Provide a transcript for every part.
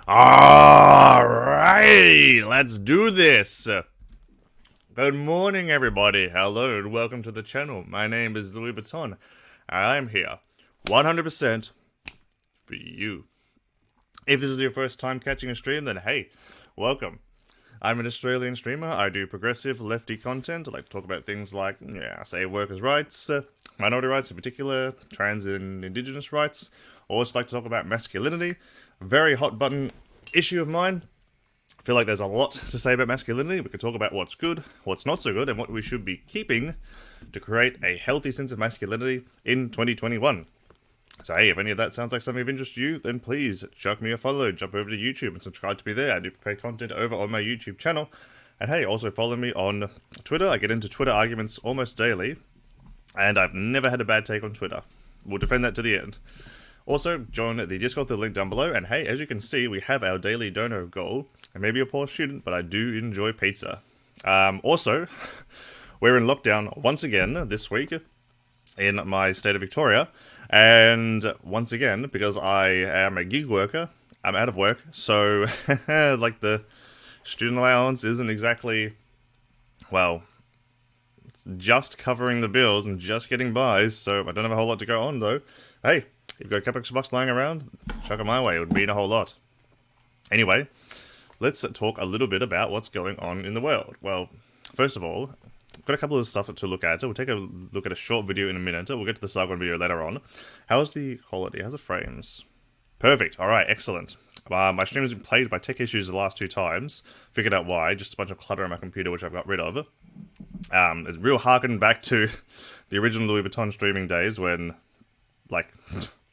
Alright, let's do this. Good morning, everybody. Hello, and welcome to the channel. My name is Louis Vuitton, and I'm here 100% for you. If this is your first time catching a stream, then hey, welcome. I'm an Australian streamer. I do progressive, lefty content. I like to talk about things like, say, workers' rights, minority rights in particular, trans and indigenous rights. I also like to talk about masculinity. Very hot button issue of mine. I feel like there's a lot to say about masculinity. We could talk about what's good, what's not so good, and what we should be keeping to create a healthy sense of masculinity in 2021. So hey, if any of that sounds like something of interest to you, then please chuck me a follow, jump over to YouTube and subscribe to me there. I do prepare content over on my YouTube channel. And hey, also follow me on Twitter. I get into Twitter arguments almost daily, and I've never had a bad take on Twitter. We'll defend that to the end. Also, join the Discord, the link down below, and hey, as you can see, we have our daily dono goal. I may be a poor student, but I do enjoy pizza. Also, we're in lockdown once again this week in my state of Victoria, and once again, because I am a gig worker, I'm out of work, so, like, the student allowance isn't exactly, well, it's just covering the bills and just getting by, so I don't have a whole lot to go on, though. Hey, if you've got a couple extra bucks lying around, chuck it my way. It would mean a whole lot. Anyway, let's talk a little bit about what's going on in the world. Well, first of all, I've got a couple of stuff to look at. We'll take a look at a short video in a minute. We'll get to the Sargon video later on. How's the quality? How's the frames? Perfect. All right, excellent. My stream has been plagued by tech issues the last two times. Figured out why. Just a bunch of clutter on my computer, which I've got rid of. It's real harkening back to the original Louis Vuitton streaming days when, like,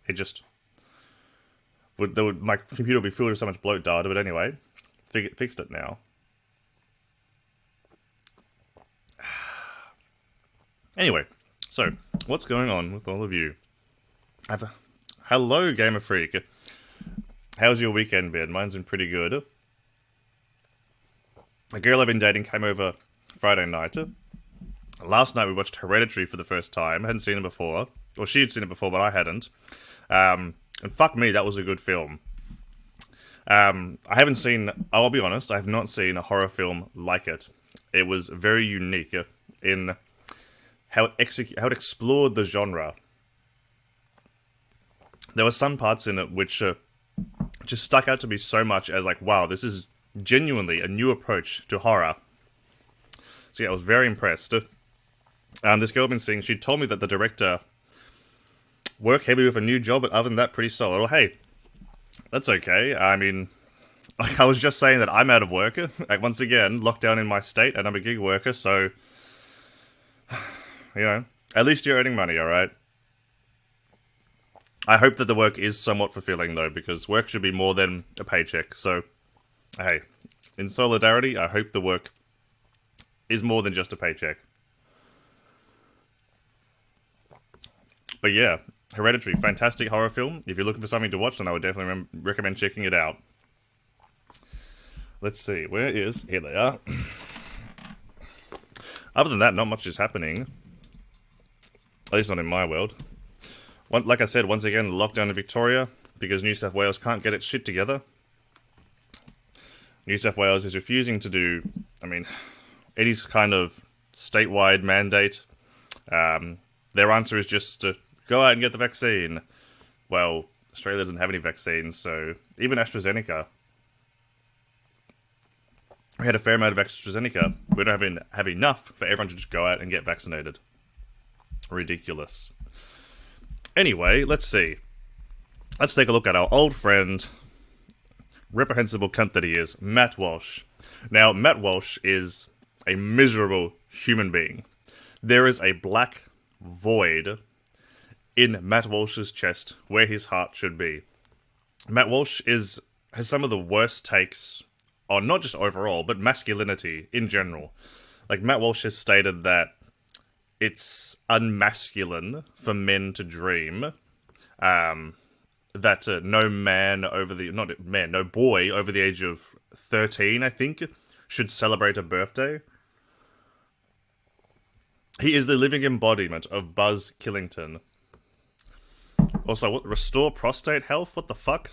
it just my computer would be filled with so much bloat data, but anyway, fixed it now. Anyway, so what's going on with all of you? Hello, Gamer Freak. How's your weekend been? Mine's been pretty good. A girl I've been dating came over Friday night. Last night we watched Hereditary for the first time. I hadn't seen it before. Well, she had seen it before, but I hadn't. And fuck me, that was a good film. I haven't seen, I'll be honest, I have not seen a horror film like it. It was very unique in how it explored the genre. There were some parts in it which just stuck out to me so much as like, wow, this is genuinely a new approach to horror. So yeah, I was very impressed. This girl I've been seeing, she told me that the director worked heavy with a new job, but other than that, pretty solid. Well, hey, that's okay. I mean, like I was just saying that I'm out of work. Like, once again, lockdown in my state, and I'm a gig worker, so, you know, at least you're earning money, alright? I hope that the work is somewhat fulfilling, though, because work should be more than a paycheck. So, hey, in solidarity, I hope the work is more than just a paycheck. But yeah, Hereditary, fantastic horror film. If you're looking for something to watch, then I would definitely recommend checking it out. Let's see, where is... Here they are. Other than that, not much is happening. At least not in my world. Like I said, once again, lockdown in Victoria, because New South Wales can't get its shit together. New South Wales is refusing to do, I mean, any kind of statewide mandate. Their answer is just to go out and get the vaccine. Well, Australia doesn't have any vaccines, so even AstraZeneca. We had a fair amount of AstraZeneca. We don't have enough for everyone to just go out and get vaccinated. Ridiculous. Anyway, let's see. Let's take a look at our old friend, reprehensible cunt that he is, Matt Walsh. Now, Matt Walsh is a miserable human being. There is a black void in Matt Walsh's chest where his heart should be. Matt Walsh has some of the worst takes on not just overall, but masculinity in general. Like, Matt Walsh has stated that it's unmasculine for men to dream, that no boy over the age of 13, I think, should celebrate a birthday. He is the living embodiment of Buzz Killington. Also, what, restore prostate health? What the fuck?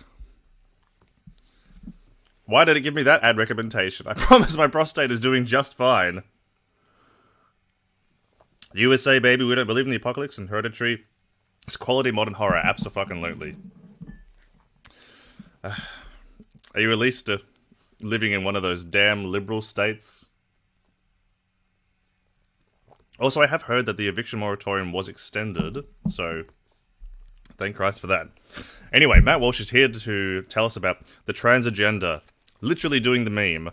Why did it give me that ad recommendation? I promise my prostate is doing just fine. USA, baby, we don't believe in the apocalypse, and Hereditary. It's quality modern horror, abso-fucking-lutely. Are you at least living in one of those damn liberal states? Also, I have heard that the eviction moratorium was extended, so thank Christ for that. Anyway, Matt Walsh is here to tell us about the trans agenda. Literally doing the meme.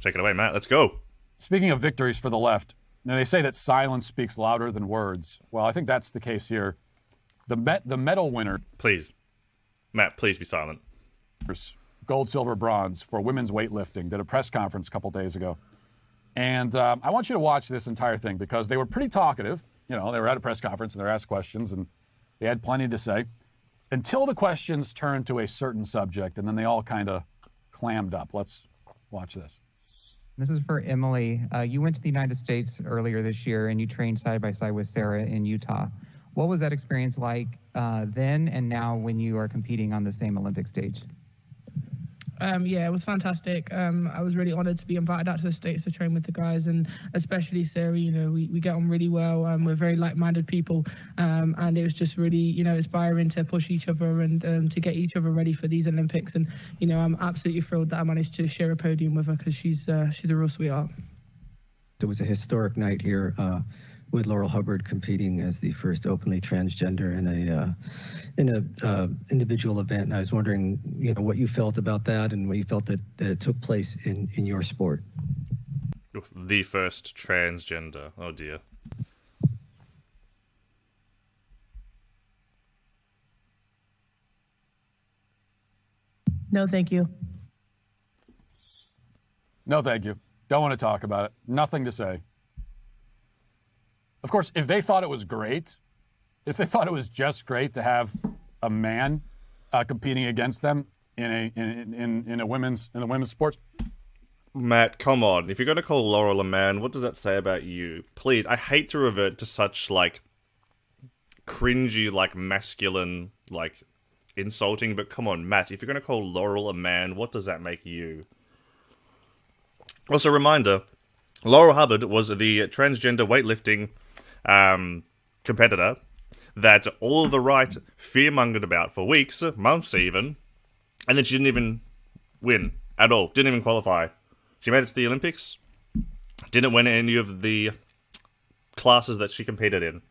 Take it away, Matt. Let's go. Speaking of victories for the left, now they say that silence speaks louder than words. Well, I think that's the case here. The medal winner... Please. Matt, please be silent. Gold, silver, bronze for women's weightlifting did a press conference a couple days ago. And I want you to watch this entire thing because they were pretty talkative. You know, they were at a press conference and they were asked questions and they had plenty to say until the questions turned to a certain subject and then they all kind of clammed up. Let's watch this. This is for Emily. You went to the United States earlier this year and you trained side by side with Sarah in Utah. What was that experience like then and now when you are competing on the same Olympic stage? Yeah, it was fantastic. I was really honored to be invited out to the States to train with the guys, and especially Sarah. You know, we get on really well. We're very like-minded people, and it was just really, you know, inspiring to push each other and to get each other ready for these Olympics. And you know, I'm absolutely thrilled that I managed to share a podium with her because she's a real sweetheart. It was a historic night here with Laurel Hubbard competing as the first openly transgender in a individual event. And I was wondering, you know, what you felt about that and what you felt that it took place in your sport. The first transgender. Oh dear. No, thank you. No, thank you. Don't want to talk about it. Nothing to say. Of course, if they thought it was great, if they thought it was just great to have a man competing against them in the women's sports. Matt, come on. If you're going to call Laurel a man, what does that say about you? Please, I hate to revert to such, like, cringy, like, masculine, like, insulting, but come on, Matt, if you're going to call Laurel a man, what does that make you? Also, reminder, Laurel Hubbard was the transgender weightlifting competitor that all of the right fear-mongered about for weeks, months even, and then she didn't even win at all, didn't even qualify. She made it to the Olympics, didn't win any of the classes that she competed in.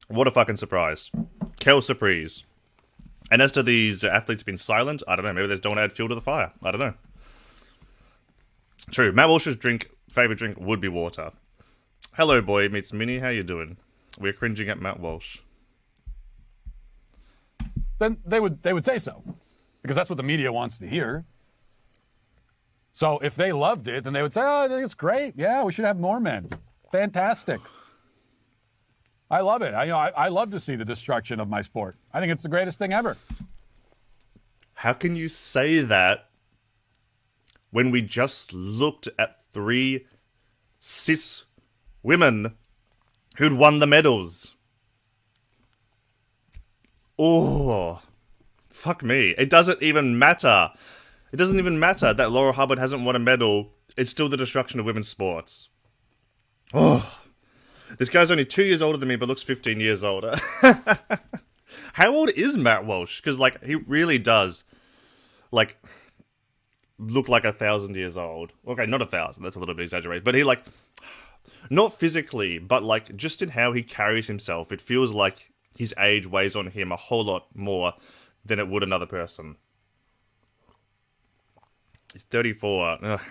What a fucking surprise. Quelle surprise. And as to these athletes being silent, I don't know, maybe they don't add fuel to the fire. I don't know. True, Matt Walsh's favourite drink would be water. Hello, boy meets Minnie, how you doing? We're cringing at Matt Walsh. Then they would say so, because that's what the media wants to hear. So if they loved it, then they would say, oh, I think it's great. Yeah, we should have more men. Fantastic. I love it. I love to see the destruction of my sport. I think it's the greatest thing ever. How can you say that when we just looked at 3 cis women who'd won the medals? Oh, fuck me. It doesn't even matter. It doesn't even matter that Laurel Hubbard hasn't won a medal. It's still the destruction of women's sports. Oh, this guy's only 2 years older than me, but looks 15 years older. How old is Matt Walsh? Because, like, he really does, like, look like 1,000 years old. Okay, not 1,000. That's a little bit exaggerated. But he, like, not physically, but, like, just in how he carries himself, it feels like his age weighs on him a whole lot more than it would another person. He's 34. Ugh.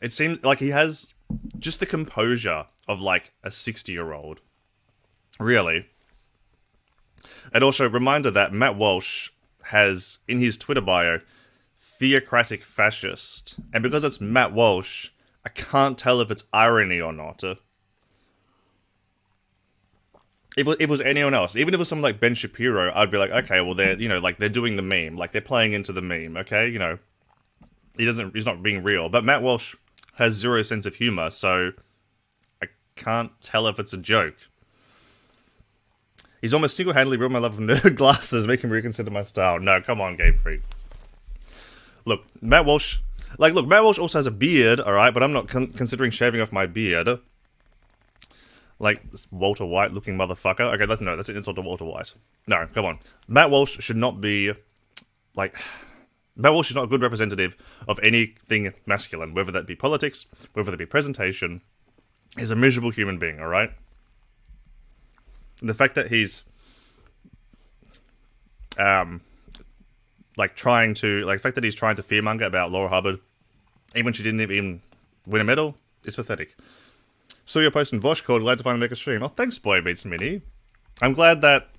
It seems like he has just the composure of, like, a 60-year-old. Really. And also, reminder that Matt Walsh has, in his Twitter bio, theocratic fascist. And because it's Matt Walsh, I can't tell if it's irony or not. If it was anyone else, even if it was someone like Ben Shapiro, I'd be like, okay, well, they're, you know, like, they're doing the meme. Like, they're playing into the meme, okay? You know, he's not being real. But Matt Walsh has zero sense of humor, so I can't tell if it's a joke. He's almost single-handedly ruined my love of nerd glasses, making me reconsider my style. No, come on, Game Freak. look, Matt Walsh. Look, Matt Walsh also has a beard, all right, but I'm not considering shaving off my beard. Like, this Walter White looking motherfucker. Okay, that's an insult to Walter White. No, come on. Matt Walsh should not be, like... Matt Walsh is not a good representative of anything masculine, whether that be politics, whether that be presentation. He's a miserable human being, alright? And the fact that he's... the fact that he's trying to fearmonger about Laura Hubbard, even when she didn't even win a medal, is pathetic. Saw your post in Vosh called Glad to finally make a stream. Oh, thanks, Boy Beats Mini. I'm glad that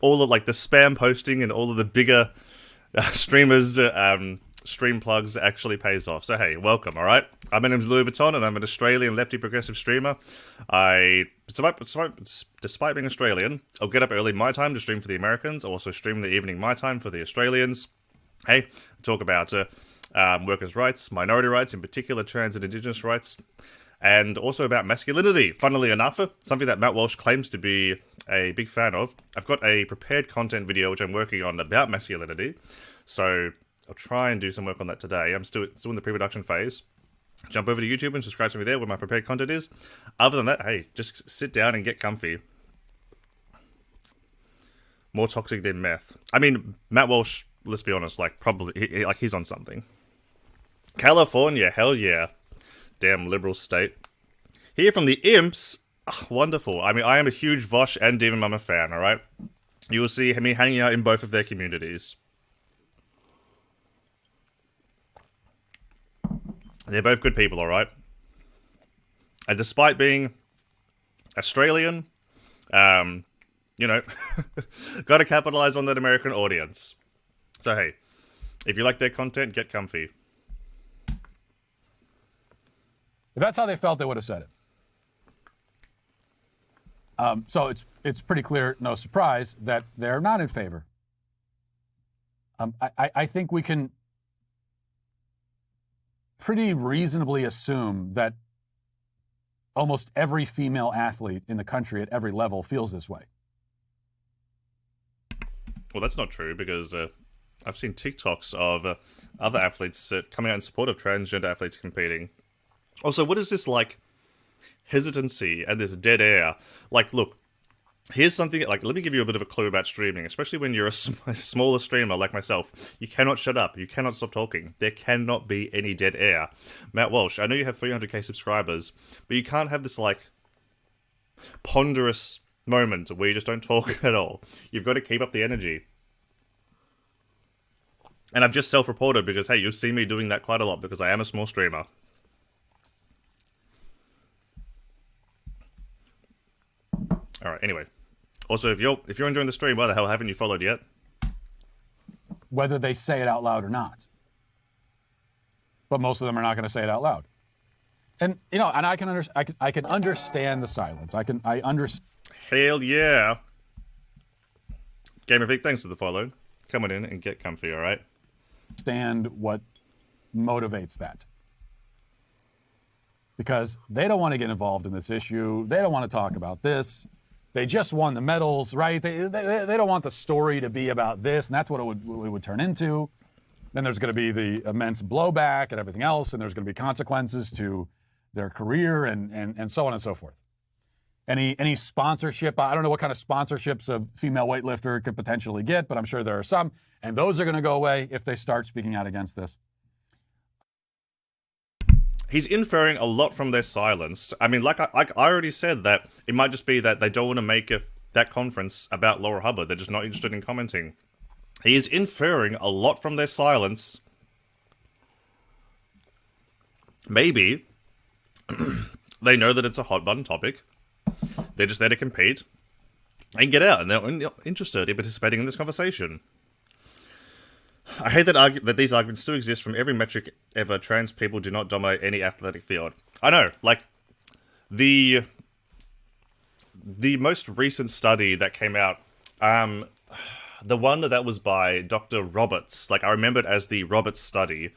all of, the spam posting and all of the bigger streamers, stream plugs actually pays off. So, hey, welcome, alright? My name's Louis Vuitton, and I'm an Australian lefty progressive streamer. Despite being Australian, I'll get up early my time to stream for the Americans. I'll also stream in the evening my time for the Australians. Hey, talk about workers' rights, minority rights, in particular trans and indigenous rights, and also about masculinity. Funnily enough, something that Matt Walsh claims to be a big fan of. I've got a prepared content video which I'm working on about masculinity, so I'll try and do some work on that today. I'm still in the pre-production phase. Jump over to YouTube and subscribe to me there where my prepared content is. Other than that, hey, just sit down and get comfy. More toxic than meth. I mean, Matt Walsh, let's be honest, probably, he's on something. California, hell yeah. Damn liberal state. Here from the Imps. Oh, wonderful. I mean, I am a huge Vosh and Demon Mama fan, alright? You will see me hanging out in both of their communities. They're both good people, alright? And despite being Australian, gotta capitalize on that American audience. So hey, if you like their content, get comfy. If that's how they felt, they would have said it. So it's pretty clear, no surprise, that they're not in favor. I think we can pretty reasonably assume that almost every female athlete in the country at every level feels this way. Well, that's not true, because I've seen TikToks of other athletes coming out in support of transgender athletes competing. Also, what is this, hesitancy and this dead air? Look, here's something, let me give you a bit of a clue about streaming, especially when you're a smaller streamer like myself. You cannot shut up. You cannot stop talking. There cannot be any dead air. Matt Walsh, I know you have 300k subscribers, but you can't have this, ponderous moment where you just don't talk at all. You've got to keep up the energy. And I've just self-reported because, hey, you'll see me doing that quite a lot because I am a small streamer. Alright, anyway. Also, if you're enjoying the stream, why the hell haven't you followed yet? Whether they say it out loud or not. But most of them are not going to say it out loud. And, and I can understand the silence. I understand. Hell yeah. Gamer Vic, thanks for the follow. Come on in and get comfy, alright? Understand what motivates that. Because they don't want to get involved in this issue. They don't want to talk about this. They just won the medals, right? They don't want the story to be about this, and that's what it would turn into. Then there's going to be the immense blowback and everything else, and there's going to be consequences to their career and so on and so forth. Any sponsorship, I don't know what kind of sponsorships a female weightlifter could potentially get, but I'm sure there are some, and those are going to go away if they start speaking out against this. He's inferring a lot from their silence. I mean, like I already said, that it might just be that they don't want to make that conference about Laura Hubbard. They're just not interested in commenting. He is inferring a lot from their silence. Maybe they know that it's a hot button topic. They're just there to compete and get out, and they're interested in participating in this conversation. I hate that these arguments still exist from every metric ever. Trans people do not dominate any athletic field. I know, the most recent study that came out, the one that was by Dr. Roberts, I remember it as the Roberts study,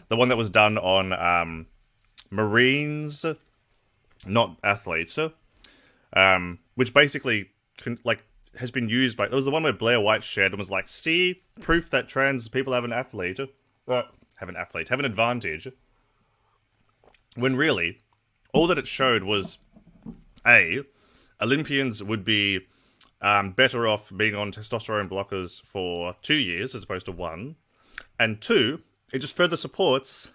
the one that was done on Marines, not athletes, which basically has been used by... It was the one where Blair White shared and was like, see, proof that trans people have an athlete. have an athlete, have an advantage, when really, all that it showed was, A, Olympians would be better off being on testosterone blockers for 2 years as opposed to 1, and 2, it just further supports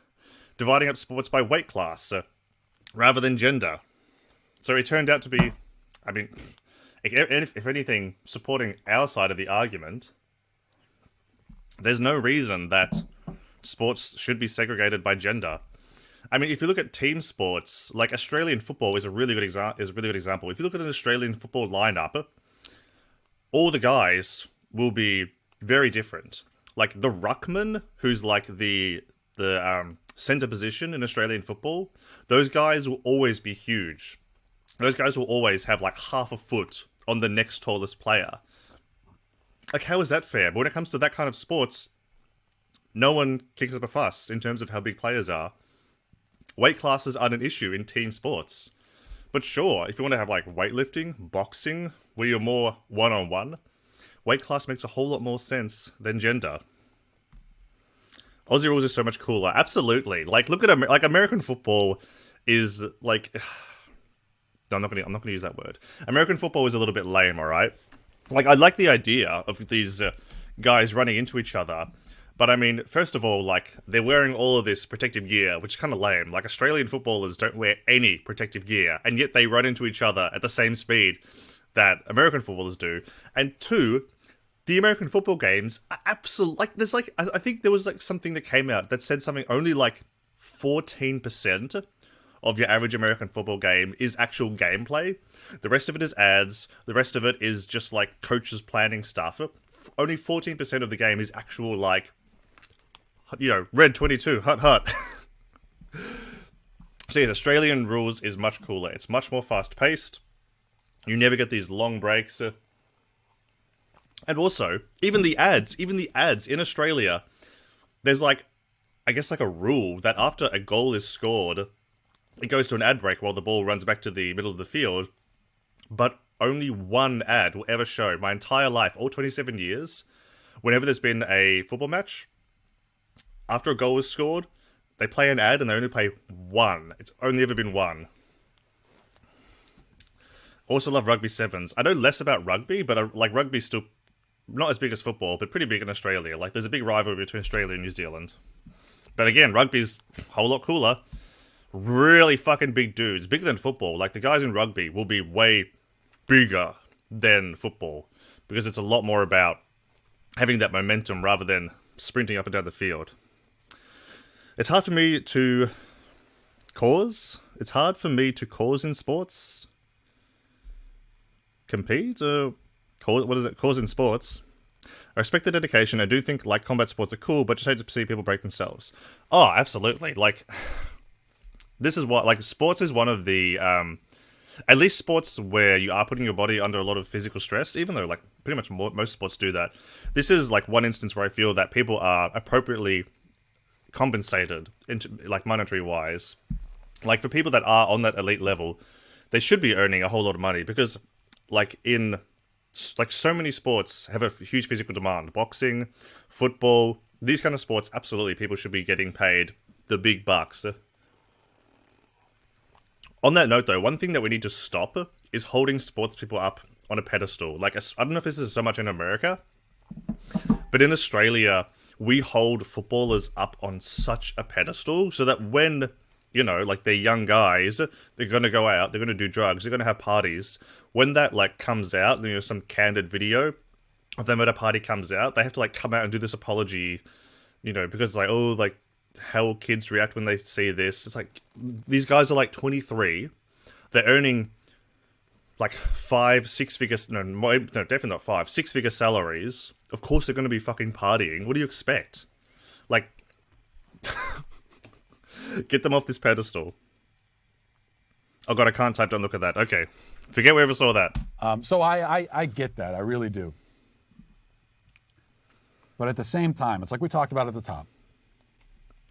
dividing up sports by weight class rather than gender. So it turned out to be, I mean, if anything, supporting our side of the argument. There's no reason that sports should be segregated by gender. I mean, if you look at team sports, like Australian football is a really good example. If you look at an Australian football lineup, all the guys will be very different. Like the ruckman, who's like the center position in Australian football, those guys will always be huge. Those guys will always have like half a foot on the next tallest player. Like, how is that fair? But when it comes to that kind of sports, no one kicks up a fuss in terms of how big players are. Weight classes aren't an issue in team sports. But sure, if you want to have like weightlifting, boxing, where you're more one-on-one, weight class makes a whole lot more sense than gender. Aussie rules is so much cooler. Absolutely. Like, look at American football is like... No, I'm not gonna use that word. American football is a little bit lame, alright? Like, I like the idea of these guys running into each other, but I mean, first of all, like, they're wearing all of this protective gear, which is kind of lame. Like, Australian footballers don't wear any protective gear, and yet they run into each other at the same speed that American footballers do. And 2, the American football games are absolute. Like, there's like, I think there was like something that came out that said something only like 14% of your average American football game is actual gameplay. The rest of it is ads. The rest of it is just like coaches planning stuff. Only 14% of the game is actual, like, you know, red 22, hut hut. So yeah, the Australian rules is much cooler. It's much more fast paced. You never get these long breaks. And also, even the ads in Australia, there's like, I guess like a rule that after a goal is scored, it goes to an ad break while the ball runs back to the middle of the field. But only one ad will ever show, my entire life, all 27 years, whenever there's been a football match, after a goal is scored, they play an ad and they only play one. It's only ever been one. Also love rugby sevens. I know less about rugby, but like rugby's still not as big as football, but pretty big in Australia. Like, there's a big rivalry between Australia and New Zealand. But again, rugby's a whole lot cooler. Really fucking big dudes, bigger than football. Like, the guys in rugby will be way bigger than football, because it's a lot more about having that momentum rather than sprinting up and down the field. It's hard for me to cause. It's hard for me to cause in sports. Compete? What is it? Cause in sports. I respect the dedication. I do think, like, combat sports are cool, but just hate to see people break themselves. Oh, absolutely. Like, this is what, like, sports is one of the, at least sports where you are putting your body under a lot of physical stress, even though, like, pretty much most sports do that. This is, like, one instance where I feel that people are appropriately compensated, like, monetary-wise. Like, for people that are on that elite level, they should be earning a whole lot of money, because, like, so many sports have a huge physical demand. Boxing, football, these kind of sports, absolutely, people should be getting paid the big bucks. On that note, though, one thing that we need to stop is holding sports people up on a pedestal. Like, I don't know if this is so much in America, but in Australia, we hold footballers up on such a pedestal so that when, you know, like, they're young guys, they're going to go out, they're going to do drugs, they're going to have parties. When that, like, comes out, you know, some candid video of them at a party comes out, they have to, like, come out and do this apology, you know, because it's like, oh, like, how will kids react when they see this? It's like, these guys are, like, 23. They're earning, like, 5-6 figure, no, definitely not 5, 6-figure salaries. Of course they're going to be fucking partying. What do you expect? Like, get them off this pedestal. Oh god, I can't type, don't look at that. Okay. Forget we ever saw that. So I get that. I really do. But at the same time, it's like we talked about at the top.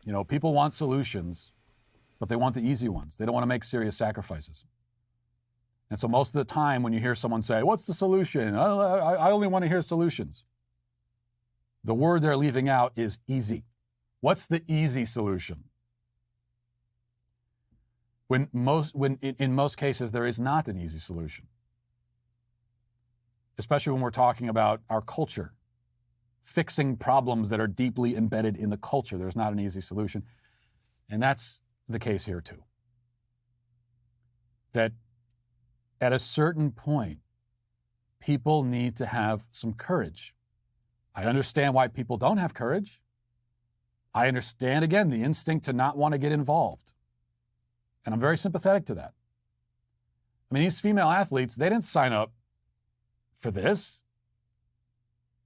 You know, people want solutions, but they want the easy ones. They don't want to make serious sacrifices. And so most of the time when you hear someone say, what's the solution? I only want to hear solutions. The word they're leaving out is easy. What's the easy solution? When in most cases there is not an easy solution. Especially when we're talking about our culture. Fixing problems that are deeply embedded in the culture. There's not an easy solution. And that's the case here too. That at a certain point, people need to have some courage. I understand why people don't have courage. I understand, again, the instinct to not want to get involved. And I'm very sympathetic to that. I mean, these female athletes, they didn't sign up for this.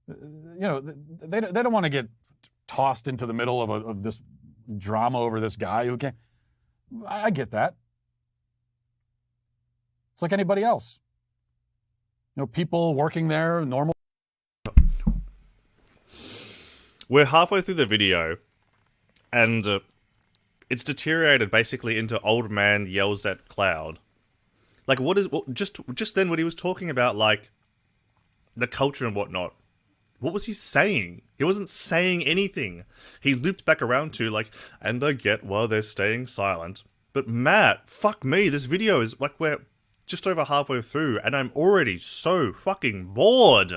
You know, they don't want to get tossed into the middle of this drama over this guy who can't. I get that. It's like anybody else. You know, people working there, normal. We're halfway through the video, and it's deteriorated basically into old man yells at cloud. Like, just then when he was talking about, like, the culture and whatnot, what was he saying? He wasn't saying anything. He looped back around to, like, and I get why they're staying silent. But Matt, fuck me, this video is, like, we're just over halfway through, and I'm already so fucking bored.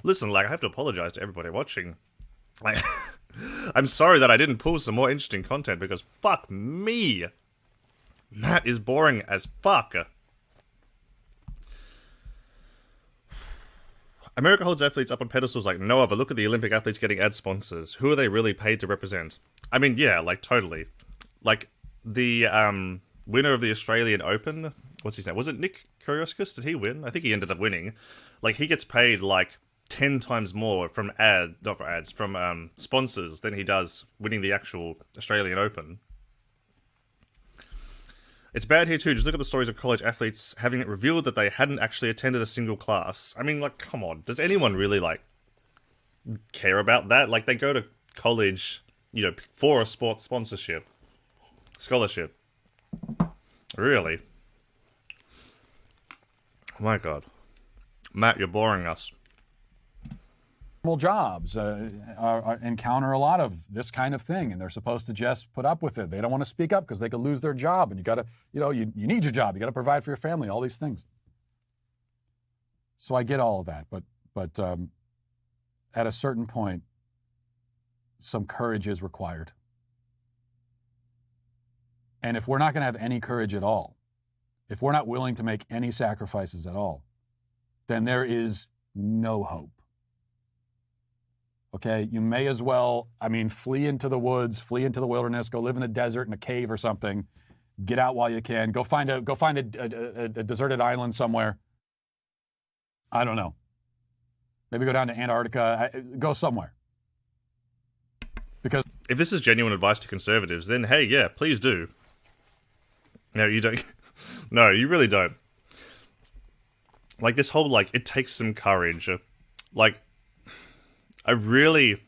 Listen, like, I have to apologize to everybody watching. Like, I'm sorry that I didn't pull some more interesting content, because fuck me. Matt is boring as fuck. America holds athletes up on pedestals like no other. Look at the Olympic athletes getting ad sponsors. Who are they really paid to represent? I mean, yeah, like, totally. Like, the winner of the Australian Open, what's his name? Was it Nick Kyrgios? Did he win? I think he ended up winning. Like, he gets paid, like, 10 times more from sponsors than he does winning the actual Australian Open. It's bad here too. Just look at the stories of college athletes having it revealed that they hadn't actually attended a single class. I mean, like, come on. Does anyone really, like, care about that? Like, they go to college, you know, for a sports sponsorship. Scholarship. Really? Oh my god. Matt, you're boring us. Jobs encounter a lot of this kind of thing, and they're supposed to just put up with it. They don't want to speak up because they could lose their job, and you got to, you know, you need your job. You got to provide for your family, all these things. So I get all of that, but at a certain point, some courage is required. And if we're not going to have any courage at all, if we're not willing to make any sacrifices at all, then there is no hope. Okay, you may as well, I mean, flee into the woods, flee into the wilderness, go live in a desert in a cave or something. Get out while you can. Go find a deserted island somewhere. I don't know. Maybe go down to Antarctica. Go somewhere. Because if this is genuine advice to conservatives, then hey, yeah, please do. No, you don't. No, you really don't. Like, this whole, like, it takes some courage. Like, we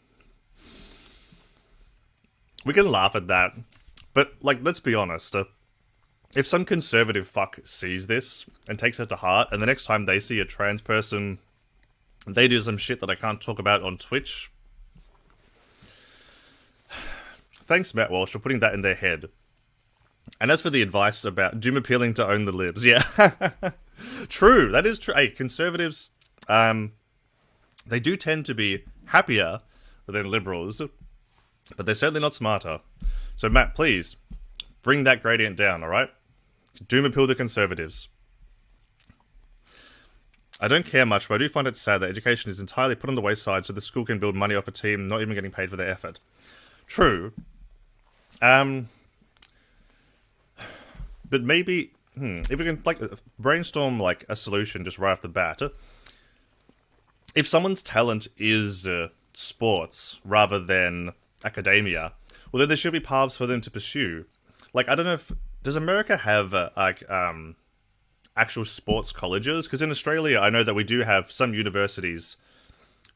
can laugh at that, but, like, let's be honest. If some conservative fuck sees this and takes it to heart, and the next time they see a trans person, they do some shit that I can't talk about on Twitch. Thanks, Matt Walsh, for putting that in their head. And as for the advice about doom appealing to own the libs, yeah. True, that is true. Hey, conservatives, they do tend to be happier than liberals, but they're certainly not smarter. So, Matt, please, bring that gradient down, alright? Doom appeal the conservatives. I don't care much, but I do find it sad that education is entirely put on the wayside so the school can build money off a team not even getting paid for their effort. True. But maybe, if we can, like, brainstorm, like, a solution just right off the bat. If someone's talent is sports rather than academia, well, then there should be paths for them to pursue. Like, I don't know if... Does America have, actual sports colleges? Because in Australia, I know that we do have some universities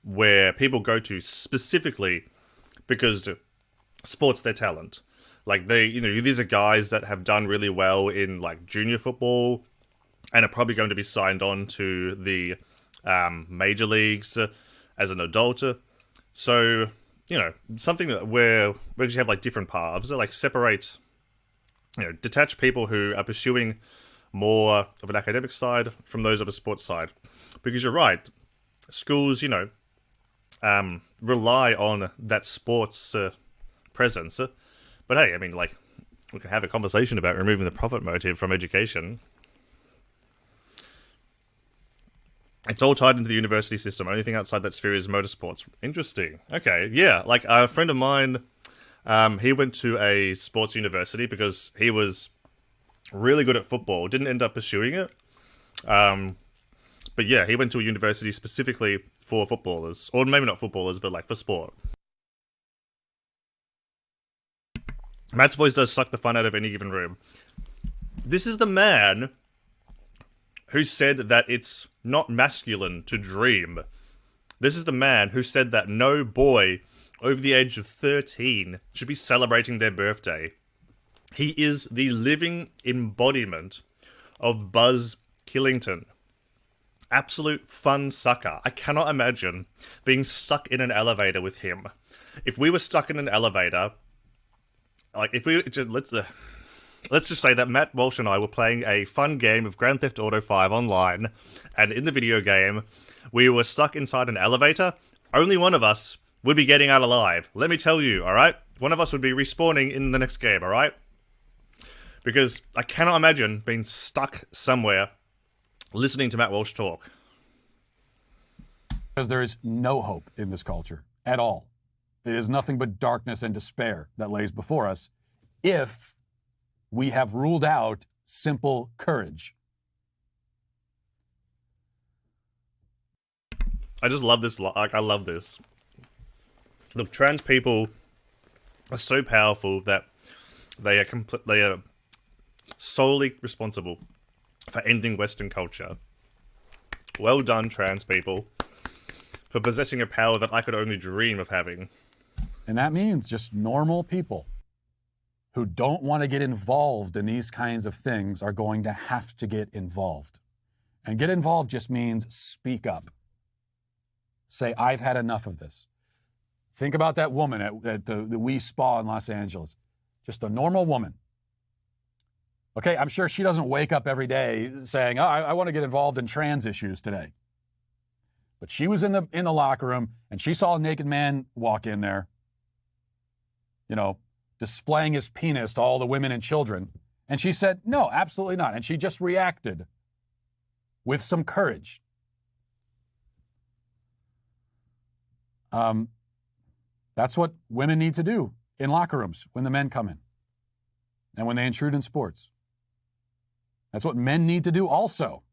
where people go to specifically because sports their talent. Like, these are guys that have done really well in, like, junior football and are probably going to be signed on to the major leagues as an adult. So, something where you have like different paths, like separate, detach people who are pursuing more of an academic side from those of a sports side. Because you're right, schools, rely on that sports presence. But hey, I mean, like, we can have a conversation about removing the profit motive from education. It's all tied into the university system. Only thing outside that sphere is motorsports. Interesting. Okay, yeah. Like, a friend of mine, he went to a sports university because he was really good at football. Didn't end up pursuing it. But yeah, he went to a university specifically for footballers. Or maybe not footballers, but like for sport. Matt's voice does suck the fun out of any given room. This is the man who said that it's not masculine to dream. This is the man who said that no boy over the age of 13 should be celebrating their birthday. He is the living embodiment of Buzz Killington. Absolute fun sucker. I cannot imagine being stuck in an elevator with him. If we were stuck in an elevator, like if we let's just say that Matt Walsh and I were playing a fun game of Grand Theft Auto 5 online, and in the video game, we were stuck inside an elevator. Only one of us would be getting out alive. Let me tell you, alright? One of us would be respawning in the next game, alright? Because I cannot imagine being stuck somewhere listening to Matt Walsh talk. Because there is no hope in this culture at all. It is nothing but darkness and despair that lays before us if we have ruled out simple courage. I just love this. Like, I love this. Look, trans people are so powerful that they are solely responsible for ending Western culture. Well done, trans people, for possessing a power that I could only dream of having. And that means just normal people who don't want to get involved in these kinds of things are going to have to get involved. And get involved just means speak up. Say, I've had enough of this. Think about that woman at the Wee Spa in Los Angeles. Just a normal woman. Okay, I'm sure she doesn't wake up every day saying, I want to get involved in trans issues today. But she was in the locker room, and she saw a naked man walk in there, displaying his penis to all the women and children. And she said, no, absolutely not. And she just reacted with some courage. That's what women need to do in locker rooms when the men come in and when they intrude in sports. That's what men need to do also.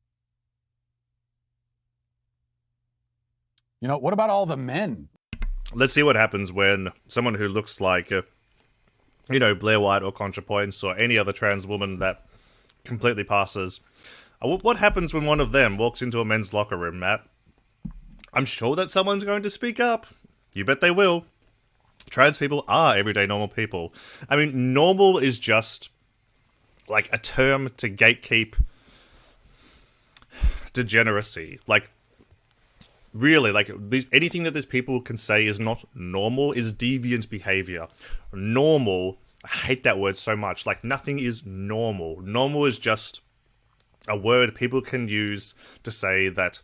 What about all the men? Let's see what happens when someone who looks like, Blair White or Contra Points or any other trans woman that completely passes. What happens when one of them walks into a men's locker room, Matt? I'm sure that someone's going to speak up. You bet they will. Trans people are everyday normal people. I mean, normal is just like a term to gatekeep degeneracy. Like, really, like, anything that these people can say is not normal is deviant behavior. Normal, I hate that word so much. Like, nothing is normal. Normal is just a word people can use to say that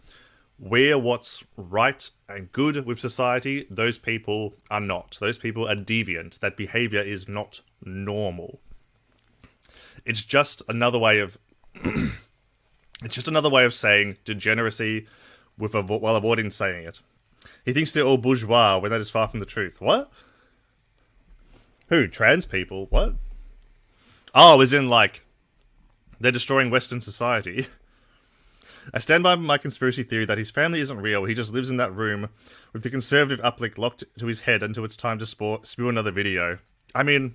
we're what's right and good with society. Those people are not. Those people are deviant. That behavior is not normal. It's just another way of saying degeneracy while avoiding saying it. He thinks they're all bourgeois when that is far from the truth. What? Who? Trans people? What? Oh, as in, like, they're destroying Western society. I stand by my conspiracy theory that his family isn't real. He just lives in that room with the conservative uplift locked to his head until it's time to spew another video. I mean,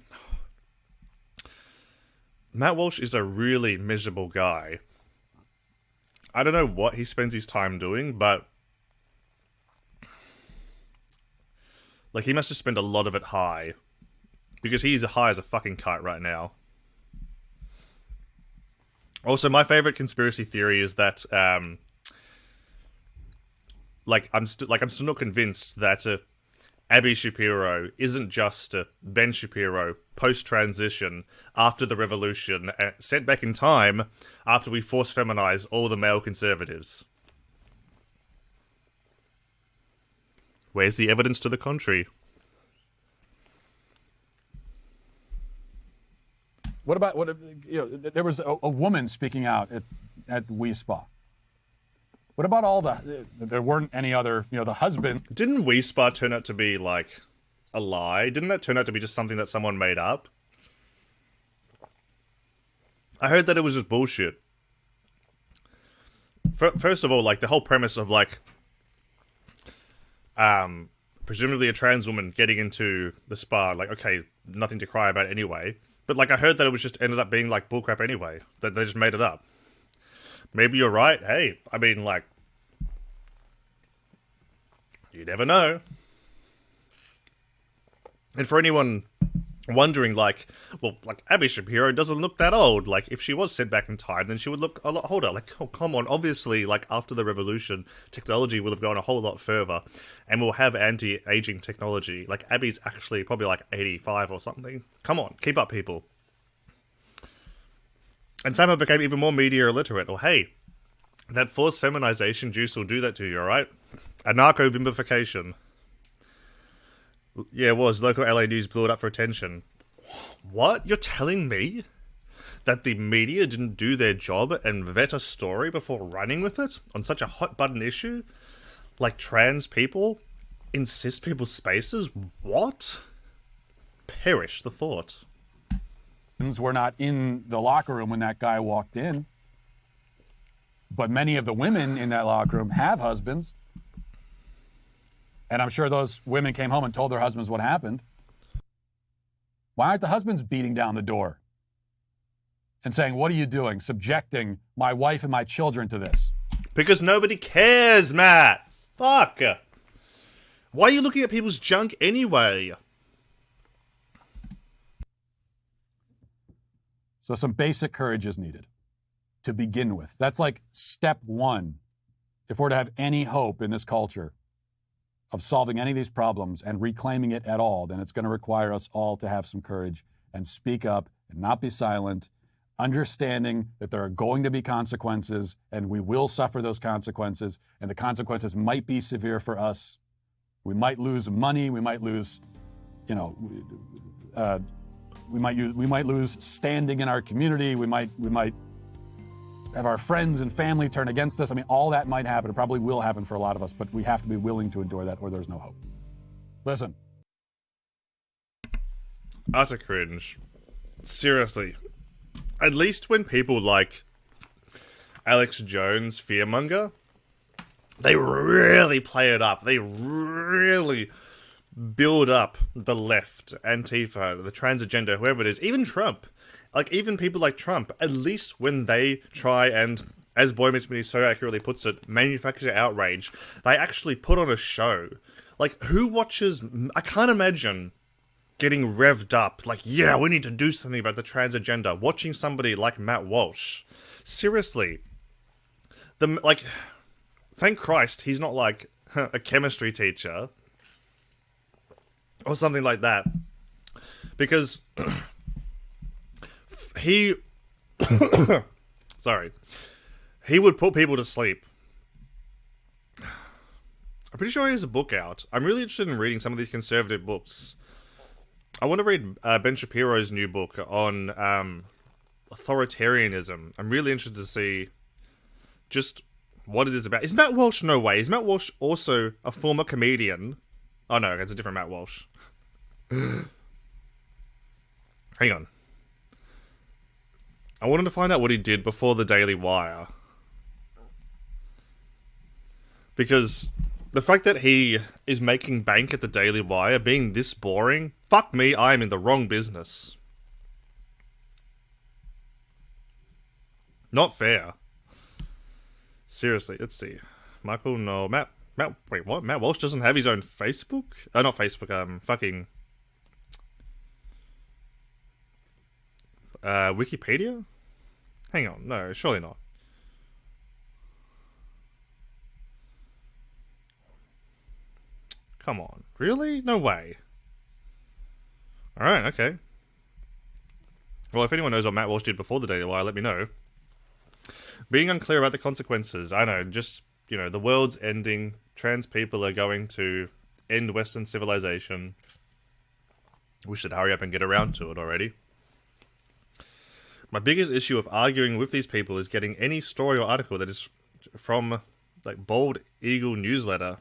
Matt Walsh is a really miserable guy. I don't know what he spends his time doing, but like, he must just spend a lot of it high. Because he's high as a fucking kite right now. Also, my favorite conspiracy theory is that, I'm still not convinced that Abby Shapiro isn't just Ben Shapiro post-transition after the revolution, sent back in time after we force-feminize all the male conservatives. Where's the evidence to the contrary? What about there was a woman speaking out at WeSpa. What about all there weren't any other, the husband. Didn't WeSpa turn out to be, like, a lie? Didn't that turn out to be just something that someone made up? I heard that it was just bullshit. First of all, like, the whole premise of, like, presumably a trans woman getting into the spa, like, okay, nothing to cry about anyway. But, like, I heard that it was just ended up being, like, bullcrap anyway. That they just made it up. Maybe you're right. Hey, I mean, like, you never know. And for anyone wondering, like, well, like, Abby Shapiro doesn't look that old. Like, if she was sent back in time, then she would look a lot older. Like, oh, come on. Obviously, like, after the revolution, technology will have gone a whole lot further. And we'll have anti-aging technology. Like, Abby's actually probably, like, 85 or something. Come on. Keep up, people. And somehow became even more media illiterate. Or, hey, that forced feminization juice will do that to you, alright? Anarcho-bimbification. Yeah, it was. Local LA News blew it up for attention. What? You're telling me that the media didn't do their job and vet a story before running with it on such a hot-button issue? Like trans people in cis people's spaces? What? Perish the thought. Were not in the locker room when that guy walked in. But many of the women in that locker room have husbands. And I'm sure those women came home and told their husbands what happened. Why aren't the husbands beating down the door and saying, what are you doing, subjecting my wife and my children to this? Because nobody cares, Matt. Fuck. Why are you looking at people's junk anyway? So some basic courage is needed to begin with. That's like step one. If we're to have any hope in this culture of solving any of these problems and reclaiming it at all, then it's going to require us all to have some courage and speak up and not be silent, understanding that there are going to be consequences and we will suffer those consequences, and the consequences might be severe for us. We might lose money. We might lose, we might lose standing in our community. We might have our friends and family turn against us. I mean, all that might happen. It probably will happen for a lot of us, but we have to be willing to endure that or there's no hope. Listen. Utter cringe. Seriously. At least when people like Alex Jones fearmonger, they really play it up. They really build up the left, Antifa, the trans agenda, whoever it is, even Trump. Like, even people like Trump, at least when they try and, as Boy Meets Minnie so accurately puts it, manufacture outrage, they actually put on a show. Like, who watches... I can't imagine getting revved up, like, yeah, we need to do something about the trans agenda, watching somebody like Matt Walsh. Seriously. Thank Christ he's not, like, a chemistry teacher. Or something like that. Because... he would put people to sleep. I'm pretty sure he has a book out. I'm really interested in reading some of these conservative books. I want to read Ben Shapiro's new book on authoritarianism. I'm really interested to see just what it is about. Is Matt Walsh... No way. Is Matt Walsh also a former comedian? Oh no, it's a different Matt Walsh. Hang on. I wanted to find out what he did before the Daily Wire. Because the fact that he is making bank at the Daily Wire, being this boring, fuck me, I am in the wrong business. Not fair. Seriously, let's see. Michael, no, Matt, wait, what? Matt Walsh doesn't have his own Facebook? Oh, not Facebook, fucking... Wikipedia? Hang on, no, surely not. Come on. Really? No way. Alright, okay. Well, if anyone knows what Matt Walsh did before the Daily Wire, let me know. Being unclear about the consequences. I know, just, you know, the world's ending. Trans people are going to end Western civilization. We should hurry up and get around to it already. My biggest issue of arguing with these people is getting any story or article that is from, like, Bald Eagle Newsletter.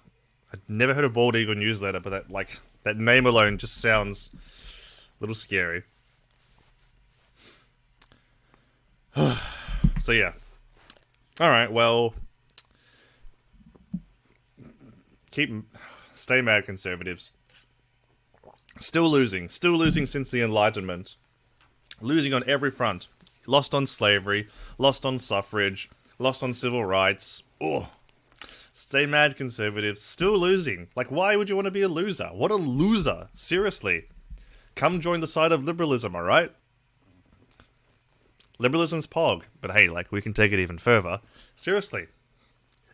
I'd never heard of Bald Eagle Newsletter, but that, like, that name alone just sounds a little scary. So yeah. Alright, well, stay mad, conservatives. Still losing since the Enlightenment. Losing on every front. Lost on slavery, lost on suffrage, lost on civil rights. Oh, stay mad, conservatives. Still losing. Like, why would you want to be a loser? What a loser. Seriously. Come join the side of liberalism, alright? Liberalism's pog, but hey, like, we can take it even further. Seriously.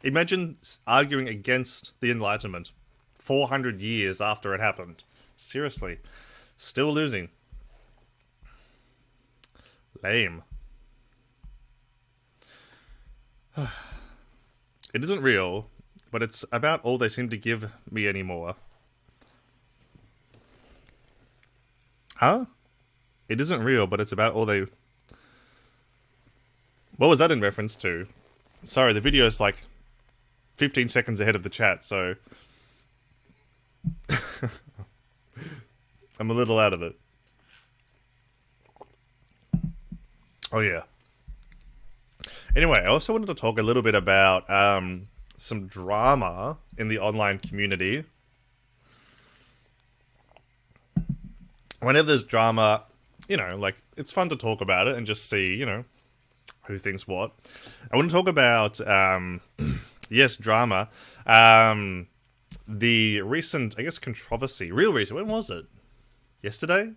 Imagine arguing against the Enlightenment 400 years after it happened. Seriously. Still losing. Lame. It isn't real, but it's about all they seem to give me anymore. Huh? It isn't real, but it's about all they... What was that in reference to? Sorry, the video is like 15 seconds ahead of the chat, so... I'm a little out of it. Oh yeah. Anyway, I also wanted to talk a little bit about some drama in the online community. Whenever there's drama, you know, like, it's fun to talk about it and just see, you know, who thinks what. I want to talk about, yes, drama. The recent, I guess, controversy. Real recent. When was it? Yesterday?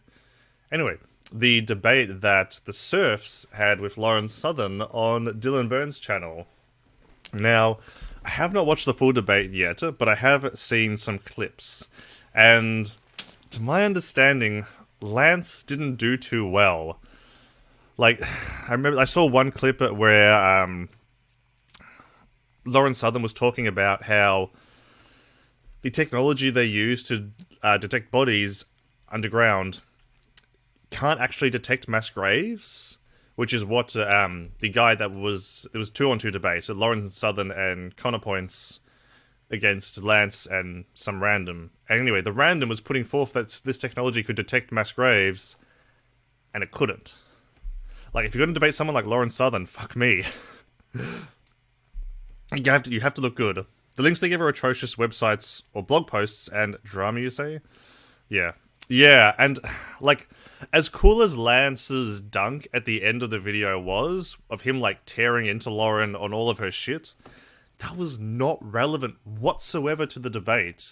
Anyway, the debate that the Surfs had with Lauren Southern on Dylan Burns' channel. Now, I have not watched the full debate yet, but I have seen some clips. And to my understanding, Lance didn't do too well. Like, I saw one clip where Lauren Southern was talking about how the technology they use to detect bodies underground can't actually detect mass graves, which is what the guy that was... It was 2-on-2 debate, so Lauren Southern and Connor Points against Lance and some random. And anyway, the random was putting forth that this technology could detect mass graves, and it couldn't. Like, if you're going to debate someone like Lauren Southern, fuck me. You have to look good. The links they give are atrocious websites or blog posts and drama, you say? Yeah. Yeah, and, like, as cool as Lance's dunk at the end of the video was, of him, like, tearing into Lauren on all of her shit, that was not relevant whatsoever to the debate.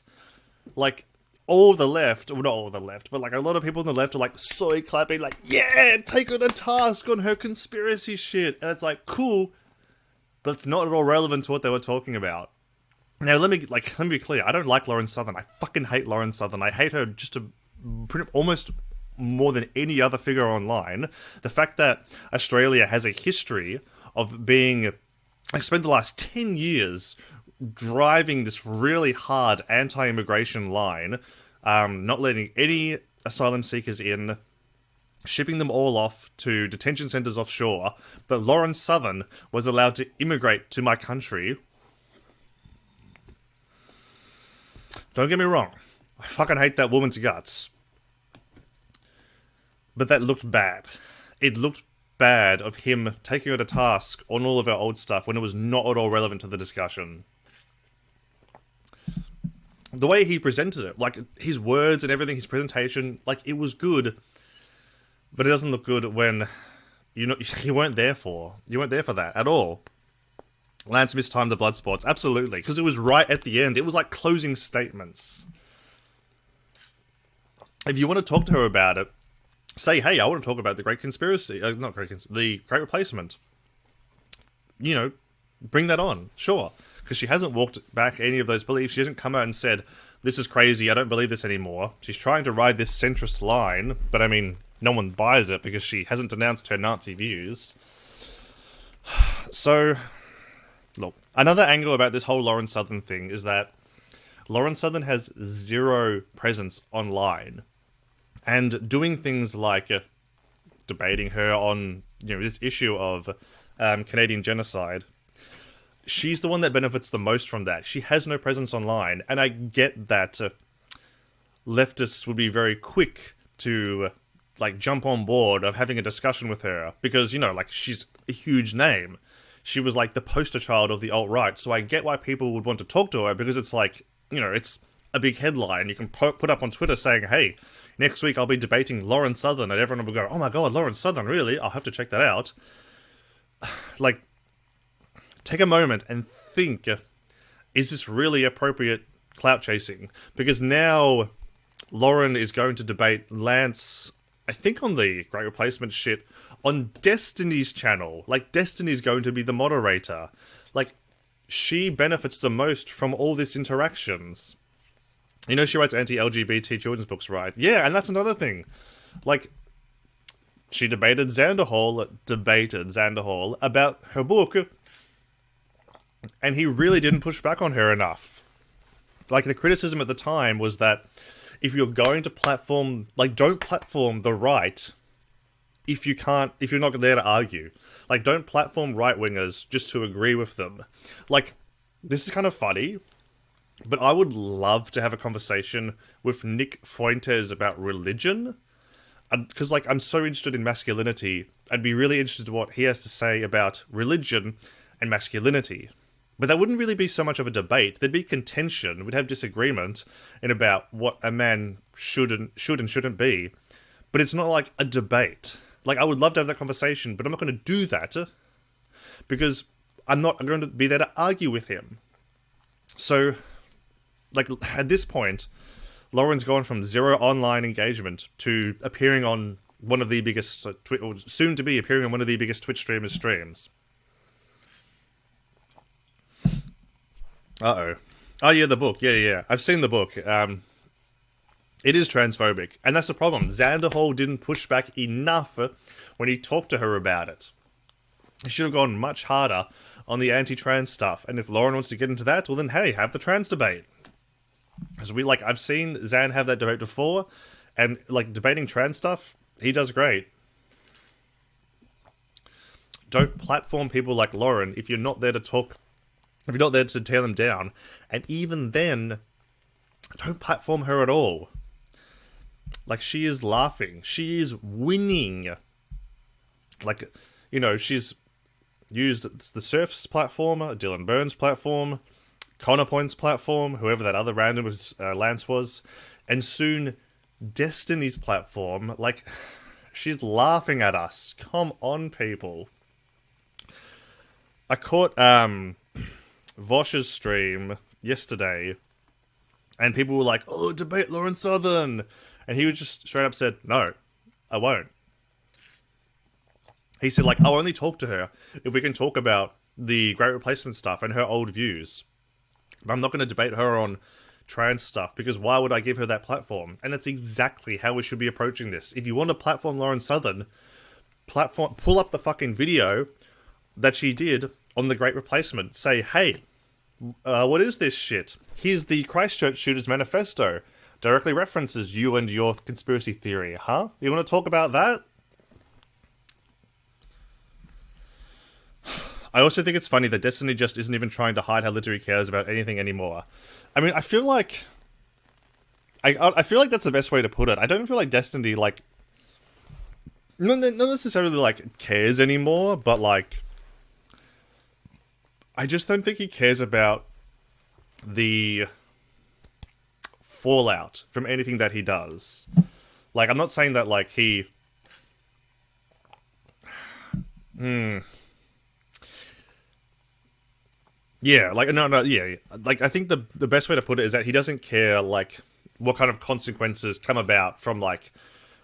Like, all the left, well, not all the left, but, like, a lot of people on the left are, like, soy clapping, like, yeah, take her to task on her conspiracy shit. And it's like, cool, but it's not at all relevant to what they were talking about. Now, let me be clear. I don't like Lauren Southern. I fucking hate Lauren Southern. I hate her just to almost more than any other figure online. The fact that Australia has a history of being... I spent the last 10 years driving this really hard anti-immigration line, not letting any asylum seekers in, shipping them all off to detention centres offshore, but Lauren Southern was allowed to immigrate to my country. Don't get me wrong, I fucking hate that woman's guts. But that looked bad. It looked bad of him taking her to task on all of her old stuff when it was not at all relevant to the discussion. The way he presented it, like, his words and everything, his presentation, like, it was good, but it doesn't look good when you weren't there for. You weren't there for that at all. Lance mistimed the blood sports, absolutely, because it was right at the end. It was like closing statements. If you want to talk to her about it, say, hey, I want to talk about the Great Conspiracy, the Great Replacement. You know, bring that on, sure. Because she hasn't walked back any of those beliefs. She hasn't come out and said, this is crazy, I don't believe this anymore. She's trying to ride this centrist line, but I mean, no one buys it because she hasn't denounced her Nazi views. So, look, another angle about this whole Lauren Southern thing is that Lauren Southern has zero presence online. And doing things like debating her on, this issue of Canadian genocide, she's the one that benefits the most from that. She has no presence online, and I get that leftists would be very quick to jump on board of having a discussion with her because she's a huge name. She was the poster child of the alt-right, so I get why people would want to talk to her because it's it's a big headline you can put up on Twitter saying, hey, next week I'll be debating Lauren Southern, and everyone will go, oh my god, Lauren Southern, really? I'll have to check that out. Take a moment and think, is this really appropriate clout chasing? Because now Lauren is going to debate Lance, I think on the Great Replacement shit, on Destiny's channel. Destiny's going to be the moderator. She benefits the most from all these interactions. She writes anti-LGBT children's books, right? Yeah, and that's another thing. She debated Xander Hall about her book, and he really didn't push back on her enough. The criticism at the time was that if you're going to platform, don't platform the right if you're not there to argue. Don't platform right-wingers just to agree with them. This is kind of funny, but I would love to have a conversation with Nick Fuentes about religion. Because, I'm so interested in masculinity, I'd be really interested in what he has to say about religion and masculinity. But that wouldn't really be so much of a debate. There'd be contention. We'd have disagreement in about what a man should and shouldn't be. But it's not a debate. I would love to have that conversation, but I'm not going to do that because I'm not going to be there to argue with him. So, at this point, Lauren's gone from zero online engagement to appearing on one of the biggest, or soon to be appearing on one of the biggest Twitch streamers' streams. Uh-oh. Oh, yeah, the book. Yeah. I've seen the book. It is transphobic, and that's the problem. Xander Hall didn't push back enough when he talked to her about it. He should have gone much harder on the anti-trans stuff, and if Lauren wants to get into that, well then, hey, have the trans debate. Because I've seen Zan have that debate before, and, debating trans stuff, he does great. Don't platform people like Lauren if you're not there to talk, if you're not there to tear them down, and even then, don't platform her at all. She is laughing. She is winning. She's used the Surf's platform, Dylan Burns' platform, Connor Point's platform, whoever that other random was, Lance was, and soon Destiny's platform. She's laughing at us. Come on, people. I caught Vosh's stream yesterday, and people were like, oh, debate Lauren Southern. And he was just straight up said, no, I won't. He said, I'll only talk to her if we can talk about the Great Replacement stuff and her old views. But I'm not going to debate her on trans stuff, because why would I give her that platform? And that's exactly how we should be approaching this. If you want to platform Lauren Southern, pull up the fucking video that she did on the Great Replacement. Say, hey, what is this shit? Here's the Christchurch Shooters Manifesto. Directly references you and your conspiracy theory, huh? You want to talk about that? I also think it's funny that Destiny just isn't even trying to hide how little he cares about anything anymore. I mean, I feel like... I feel like that's the best way to put it. I don't feel like Destiny, not necessarily, cares anymore, but, I just don't think he cares about the fallout from anything that he does. I'm not saying that, he... Yeah, yeah. I think the best way to put it is that he doesn't care, what kind of consequences come about from,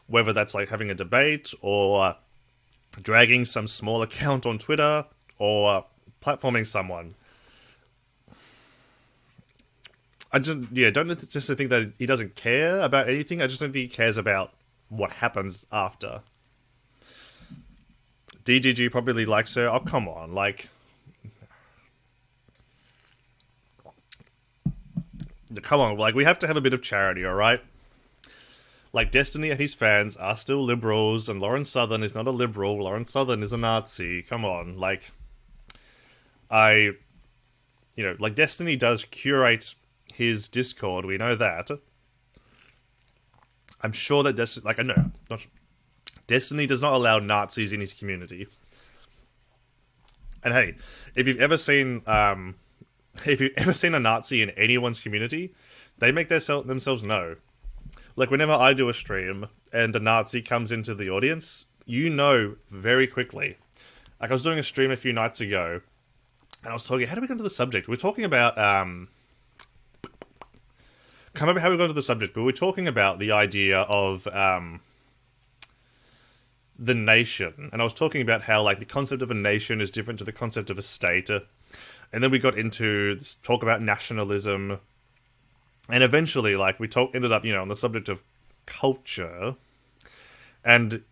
whether that's, having a debate, or dragging some small account on Twitter, or platforming someone. I just don't just think that he doesn't care about anything. I just don't think he cares about what happens after. DGG probably likes her. Oh, come on, like, come on, like, we have to have a bit of charity, all right? Like, Destiny and his fans are still liberals, and Lauren Southern is not a liberal. Lauren Southern is a Nazi. Come on, like, like, Destiny does curate his Discord. We know that. I'm sure that Destiny does not allow Nazis in his community. And hey, if you've ever seen a Nazi in anyone's community, they make themselves know. Like, whenever I do a stream and a Nazi comes into the audience, you know very quickly. Like, I was doing a stream a few nights ago, and I was talking... How did we get into the subject? We were talking about... can't remember how we got into the subject, but we were talking about the idea of the nation. And I was talking about how, like, the concept of a nation is different to the concept of a state. And then we got into this talk about nationalism. And eventually, like, we ended up, on the subject of culture. And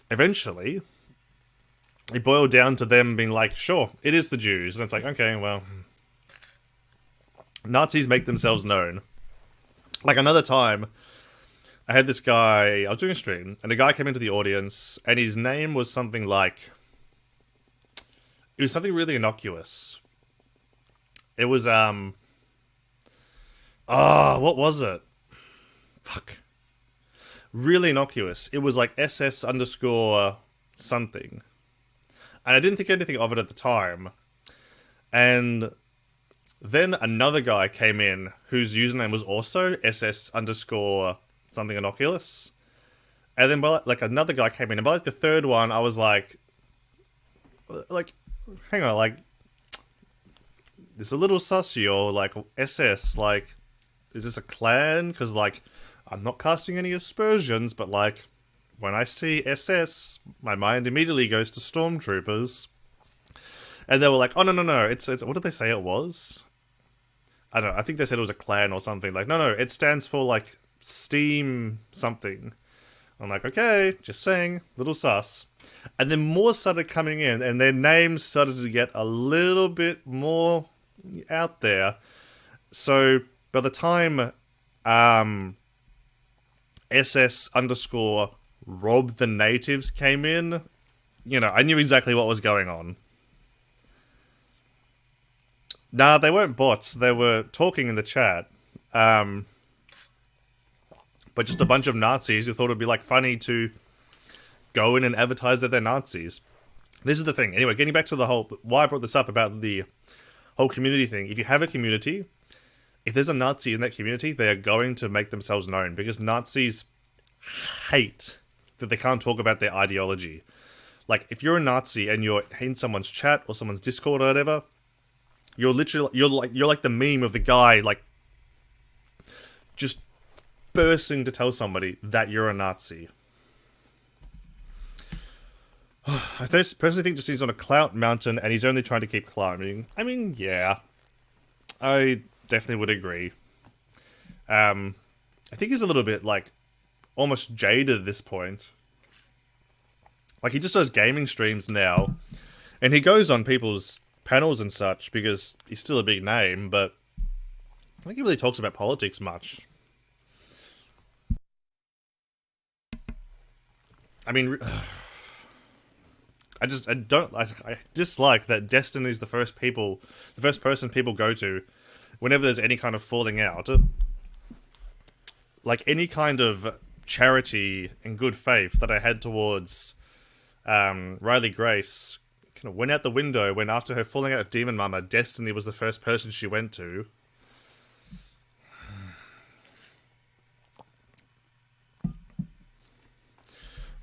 eventually, it boiled down to them being like, sure, it is the Jews. And it's like, okay, well, Nazis make themselves known. Like, another time, I had this guy, I was doing a stream, and a guy came into the audience, and his name was something like... It was something really innocuous. It was, what was it? Fuck. Really innocuous. It was like SS underscore something. And I didn't think anything of it at the time. And then another guy came in whose username was also SS underscore something innocuous. And then another guy came in, and by the third one, I was like, hang on, like, it's a little sus, or like SS, like, is this a clan? Because, like, I'm not casting any aspersions, but, like, when I see SS, my mind immediately goes to stormtroopers. And they were like, oh, no, it's what did they say it was? I don't know, I think they said it was a clan or something. Like, no, it stands for, like, Steam something. I'm like, okay, just saying, little sus. And then more started coming in, and their names started to get a little bit more out there. So by the time SS underscore Rob the Natives came in, I knew exactly what was going on. Nah, they weren't bots. They were talking in the chat. But just a bunch of Nazis who thought it'd be, like, funny to go in and advertise that they're Nazis. This is the thing. Anyway, getting back to the whole... Why I brought this up about the whole community thing. If you have a community, if there's a Nazi in that community, they are going to make themselves known. Because Nazis hate that they can't talk about their ideology. Like, if you're a Nazi and you're in someone's chat or someone's Discord or whatever, you're like the meme of the guy, like, just bursting to tell somebody that you're a Nazi. I personally think just he's on a clout mountain and he's only trying to keep climbing. I mean, yeah. I definitely would agree. I think he's a little bit, like, almost jaded at this point. Like, he just does gaming streams now. And he goes on people's panels and such because he's still a big name, but I don't think he really talks about politics much. I mean, I dislike that Destiny's the first person people go to whenever there's any kind of falling out. Like, any kind of charity and good faith that I had towards Riley Grace kind of went out the window when, after her falling out of Demon Mama, Destiny was the first person she went to.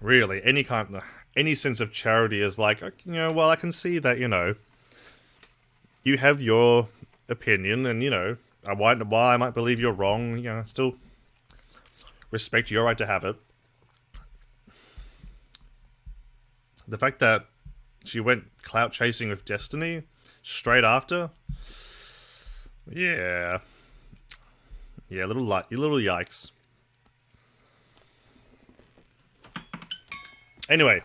Really, any sense of charity is like, well, I can see that, you have your opinion, and, while I might believe you're wrong, I still respect your right to have it. The fact that she went clout chasing with Destiny straight after, Yeah. Yeah, little yikes. Anyway,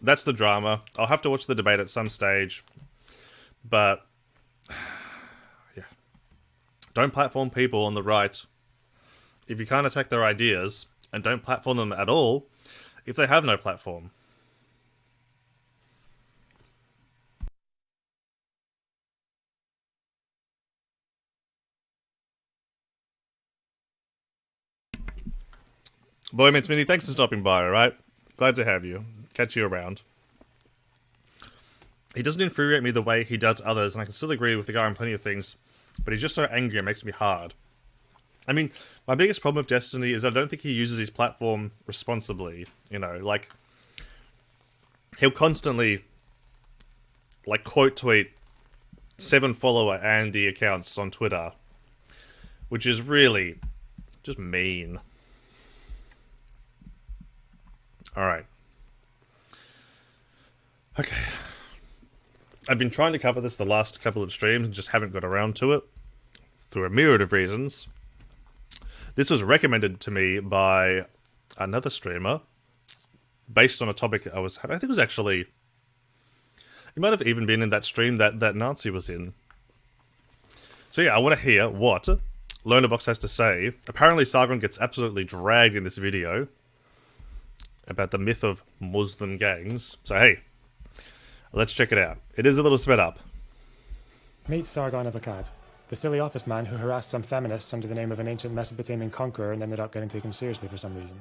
that's the drama. I'll have to watch the debate at some stage. But, yeah. Don't platform people on the right if you can't attack their ideas, and don't platform them at all if they have no platform. Boy Meets Mini, thanks for stopping by, alright? Glad to have you. Catch you around. He doesn't infuriate me the way he does others, and I can still agree with the guy on plenty of things, but he's just so angry it makes me hard. I mean, my biggest problem with Destiny is I don't think he uses his platform responsibly. You know, like, he'll constantly, like, quote tweet 7-follower Andy accounts on Twitter, which is really just mean. Alright. Okay. I've been trying to cover this the last couple of streams and just haven't got around to it through a myriad of reasons. This was recommended to me by another streamer based on a topic I think it was actually... It might have even been in that stream that Nazi was in. So yeah, I want to hear what Lonerbox has to say. Apparently Sargon gets absolutely dragged in this video about the myth of Muslim gangs. So hey, let's check it out. It is a little sped up. Meet Sargon of Akkad, the silly office man who harassed some feminists under the name of an ancient Mesopotamian conqueror and ended up getting taken seriously for some reason.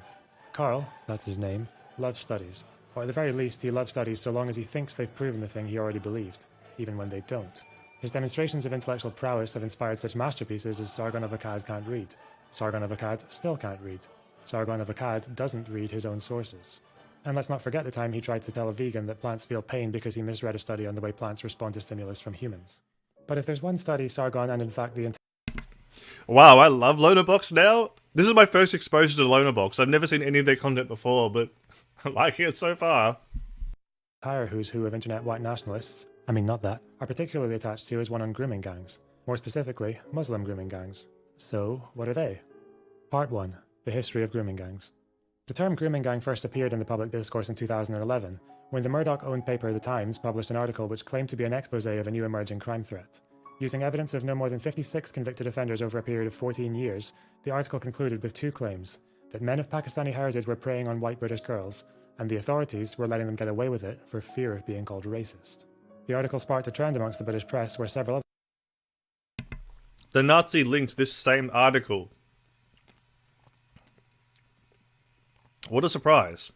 Carl, that's his name, loves studies. Or at the very least, he loves studies so long as he thinks they've proven the thing he already believed, even when they don't. His demonstrations of intellectual prowess have inspired such masterpieces as Sargon of Akkad can't read. Sargon of Akkad still can't read. Sargon of Akkad doesn't read his own sources. And let's not forget the time he tried to tell a vegan that plants feel pain because he misread a study on the way plants respond to stimulus from humans. But if there's one study Sargon and in fact the Wow, I love Lonerbox now. This is my first exposure to Lonerbox. I've never seen any of their content before, but I like it so far. entire who's who of internet white nationalists, I mean not that, are particularly attached to is one on grooming gangs. More specifically, Muslim grooming gangs. So, what are they? Part 1. The history of grooming gangs. The term grooming gang first appeared in the public discourse in 2011, when the Murdoch-owned paper The Times published an article which claimed to be an exposé of a new emerging crime threat. Using evidence of no more than 56 convicted offenders over a period of 14 years, the article concluded with two claims: that men of Pakistani heritage were preying on white British girls, and the authorities were letting them get away with it for fear of being called racist. The article sparked a trend amongst the British press where several other The Nazi linked this same article. What a surprise.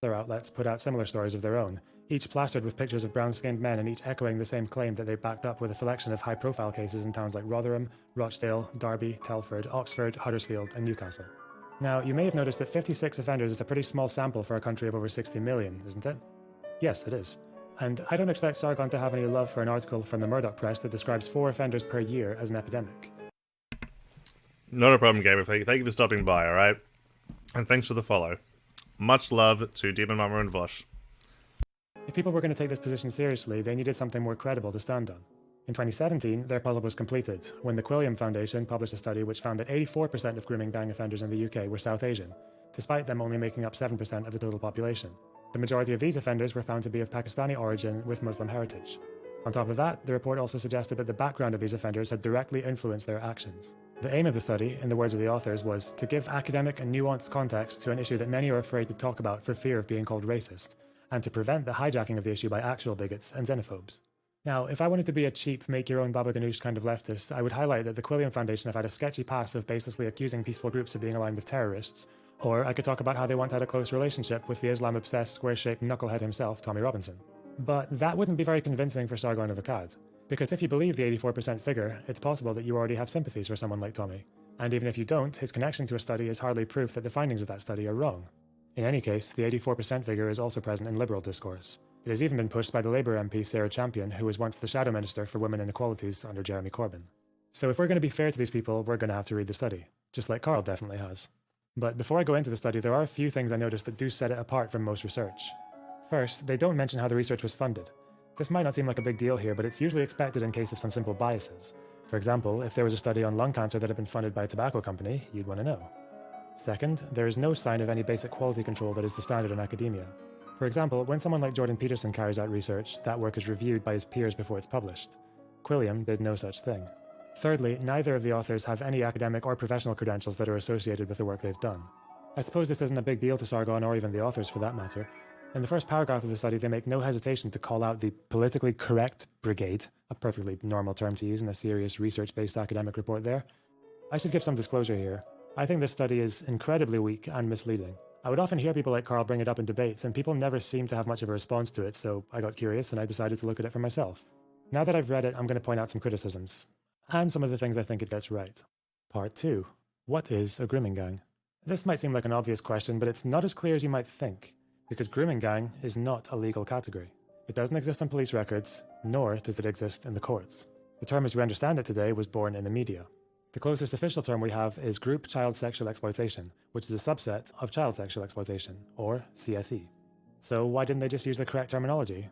other outlets put out similar stories of their own, each plastered with pictures of brown-skinned men and each echoing the same claim that they backed up with a selection of high-profile cases in towns like Rotherham, Rochdale, Derby, Telford, Oxford, Huddersfield, and Newcastle. Now, you may have noticed that 56 offenders is a pretty small sample for a country of over 60 million, isn't it? Yes, it is. And I don't expect Sargon to have any love for an article from the Murdoch press that describes 4 offenders per year as an epidemic. Not a problem, Gamer. Thank you for stopping by, alright? And thanks for the follow. Much love to Demon Mama and Vosh. If people were going to take this position seriously, they needed something more credible to stand on. In 2017, their puzzle was completed, when the Quilliam Foundation published a study which found that 84% of grooming gang offenders in the UK were South Asian, despite them only making up 7% of the total population. The majority of these offenders were found to be of Pakistani origin with Muslim heritage. On top of that, the report also suggested that the background of these offenders had directly influenced their actions. The aim of the study, in the words of the authors, was to give academic and nuanced context to an issue that many are afraid to talk about for fear of being called racist, and to prevent the hijacking of the issue by actual bigots and xenophobes. Now, if I wanted to be a cheap, make-your-own Baba Ganoush kind of leftist, I would highlight that the Quilliam Foundation have had a sketchy past of baselessly accusing peaceful groups of being aligned with terrorists, or I could talk about how they once had a close relationship with the Islam-obsessed, square-shaped knucklehead himself, Tommy Robinson. But that wouldn't be very convincing for Sargon of Akkad, because if you believe the 84% figure, it's possible that you already have sympathies for someone like Tommy. And even if you don't, his connection to a study is hardly proof that the findings of that study are wrong. In any case, the 84% figure is also present in liberal discourse. It has even been pushed by the Labour MP Sarah Champion, who was once the Shadow Minister for Women Inequalities under Jeremy Corbyn. So if we're going to be fair to these people, we're going to have to read the study, just like Carl definitely has. But before I go into the study, there are a few things I noticed that do set it apart from most research. First, they don't mention how the research was funded. This might not seem like a big deal here, but it's usually expected in case of some simple biases. For example, if there was a study on lung cancer that had been funded by a tobacco company, you'd want to know. Second, there is no sign of any basic quality control that is the standard in academia. For example, when someone like Jordan Peterson carries out research, that work is reviewed by his peers before it's published. Quilliam did no such thing. Thirdly, neither of the authors have any academic or professional credentials that are associated with the work they've done. I suppose this isn't a big deal to Sargon or even the authors for that matter. In the first paragraph of the study, they make no hesitation to call out the politically correct brigade, a perfectly normal term to use in a serious research-based academic report there. I should give some disclosure here. I think this study is incredibly weak and misleading. I would often hear people like Carl bring it up in debates, and people never seem to have much of a response to it, so I got curious and I decided to look at it for myself. Now that I've read it, I'm going to point out some criticisms, and some of the things I think it gets right. Part 2. What is a grooming gang? This might seem like an obvious question, but it's not as clear as you might think, because grooming gang is not a legal category. It doesn't exist on police records, nor does it exist in the courts. The term as we understand it today was born in the media. The closest official term we have is group child sexual exploitation, which is a subset of child sexual exploitation, or CSE. So why didn't they just use the correct terminology?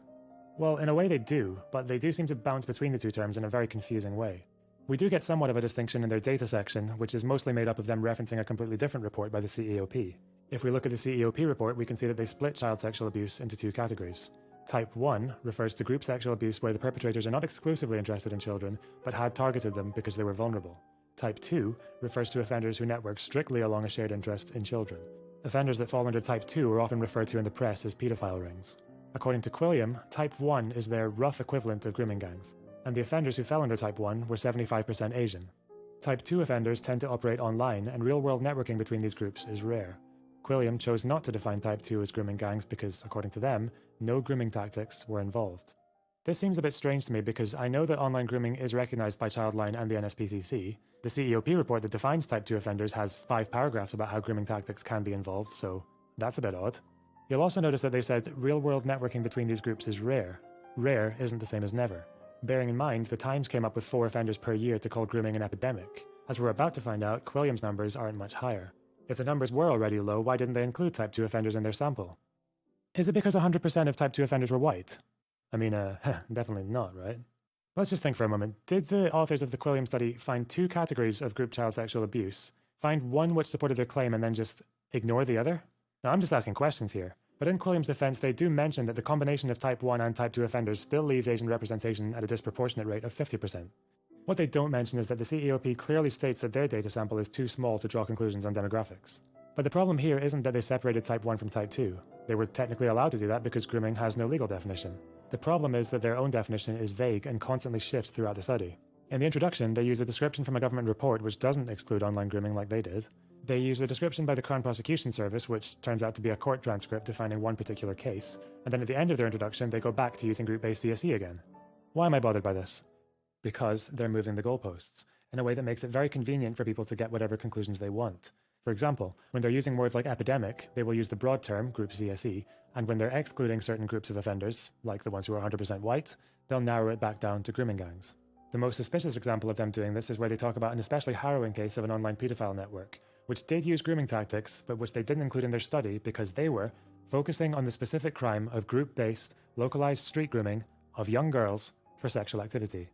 Well, in a way they do, but they do seem to bounce between the two terms in a very confusing way. We do get somewhat of a distinction in their data section, which is mostly made up of them referencing a completely different report by the CEOP. If we look at the CEOP report, we can see that they split child sexual abuse into two categories. Type 1 refers to group sexual abuse where the perpetrators are not exclusively interested in children, but had targeted them because they were vulnerable. Type 2 refers to offenders who network strictly along a shared interest in children. Offenders that fall under Type 2 are often referred to in the press as paedophile rings. According to Quilliam, Type 1 is their rough equivalent of grooming gangs, and the offenders who fell under Type 1 were 75% Asian. Type 2 offenders tend to operate online, and real-world networking between these groups is rare. Quilliam chose not to define Type 2 as grooming gangs because, according to them, no grooming tactics were involved. This seems a bit strange to me because I know that online grooming is recognized by Childline and the NSPCC. The CEOP report that defines Type 2 offenders has 5 paragraphs about how grooming tactics can be involved, so that's a bit odd. You'll also notice that they said real-world networking between these groups is rare. Rare isn't the same as never. Bearing in mind, the Times came up with 4 offenders per year to call grooming an epidemic. As we're about to find out, Quilliam's numbers aren't much higher. If the numbers were already low, why didn't they include Type 2 offenders in their sample? Is it because 100% of Type 2 offenders were white? I mean, definitely not, right? Let's just think for a moment. Did the authors of the Quilliam study find 2 categories of group child sexual abuse, find one which supported their claim, and then just ignore the other? Now, I'm just asking questions here. But in Quilliam's defense, they do mention that the combination of Type 1 and Type 2 offenders still leaves Asian representation at a disproportionate rate of 50%. What they don't mention is that the CEOP clearly states that their data sample is too small to draw conclusions on demographics. But the problem here isn't that they separated Type 1 from Type 2. They were technically allowed to do that because grooming has no legal definition. The problem is that their own definition is vague and constantly shifts throughout the study. In the introduction, they use a description from a government report which doesn't exclude online grooming like they did. They use a description by the Crown Prosecution Service, which turns out to be a court transcript defining one particular case, and then at the end of their introduction, they go back to using group-based CSE again. Why am I bothered by this? Because they're moving the goalposts, in a way that makes it very convenient for people to get whatever conclusions they want. For example, when they're using words like epidemic, they will use the broad term, group CSE, and when they're excluding certain groups of offenders, like the ones who are 100% white, they'll narrow it back down to grooming gangs. The most suspicious example of them doing this is where they talk about an especially harrowing case of an online pedophile network, which did use grooming tactics, but which they didn't include in their study because they were focusing on the specific crime of group-based, localized street grooming of young girls for sexual activity.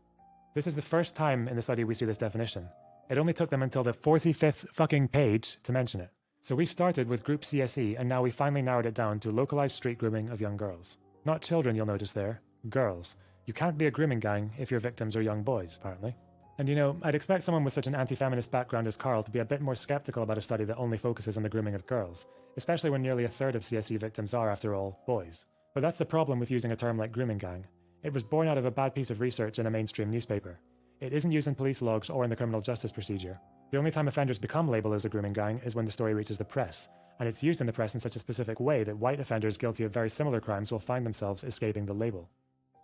This is the first time in the study we see this definition. It only took them until the 45th fucking page to mention it. So we started with group CSE, and now we finally narrowed it down to localized street grooming of young girls. Not children, you'll notice there. Girls. You can't be a grooming gang if your victims are young boys, apparently. And you know, I'd expect someone with such an anti-feminist background as Carl to be a bit more skeptical about a study that only focuses on the grooming of girls, especially when nearly a third of CSE victims are, after all, boys. But that's the problem with using a term like grooming gang. It was born out of a bad piece of research in a mainstream newspaper. It isn't used in police logs or in the criminal justice procedure. The only time offenders become labeled as a grooming gang is when the story reaches the press, and it's used in the press in such a specific way that white offenders guilty of very similar crimes will find themselves escaping the label.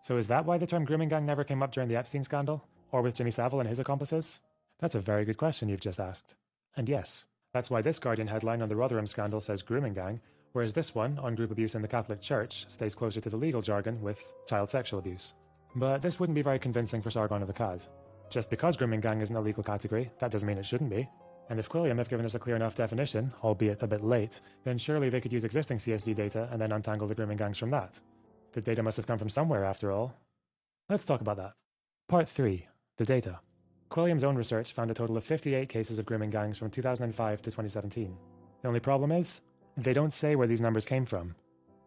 So is that why the term grooming gang never came up during the Epstein scandal? Or with Jimmy Savile and his accomplices? That's a very good question you've just asked. And yes, that's why this Guardian headline on the Rotherham scandal says grooming gang, whereas this one, on group abuse in the Catholic Church, stays closer to the legal jargon with child sexual abuse. But this wouldn't be very convincing for Sargon of Akkad. Just because grooming gang isn't a legal category, that doesn't mean it shouldn't be. And if Quilliam have given us a clear enough definition, albeit a bit late, then surely they could use existing CSD data and then untangle the grooming gangs from that. The data must have come from somewhere, after all. Let's talk about that. Part 3. The data. Quilliam's own research found a total of 58 cases of grooming gangs from 2005 to 2017. The only problem is, they don't say where these numbers came from.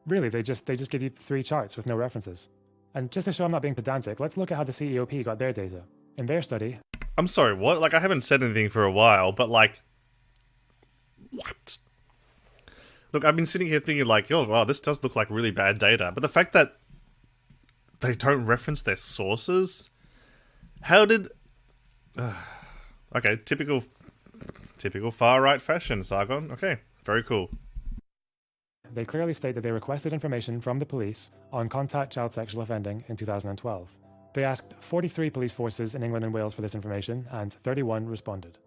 Really, they just give you 3 charts with no references. And just to show I'm not being pedantic, let's look at how the CEOP got their data. In their study... I'm sorry, what? Like, I haven't said anything for a while, but like... What? Look, I've been sitting here thinking like, oh, wow, this does look like really bad data. But the fact that they don't reference their sources? How did... okay, typical far-right fashion, Sargon. Okay, very cool. They clearly state that they requested information from the police on contact child sexual offending in 2012. They asked 43 police forces in England and Wales for this information, and 31 responded.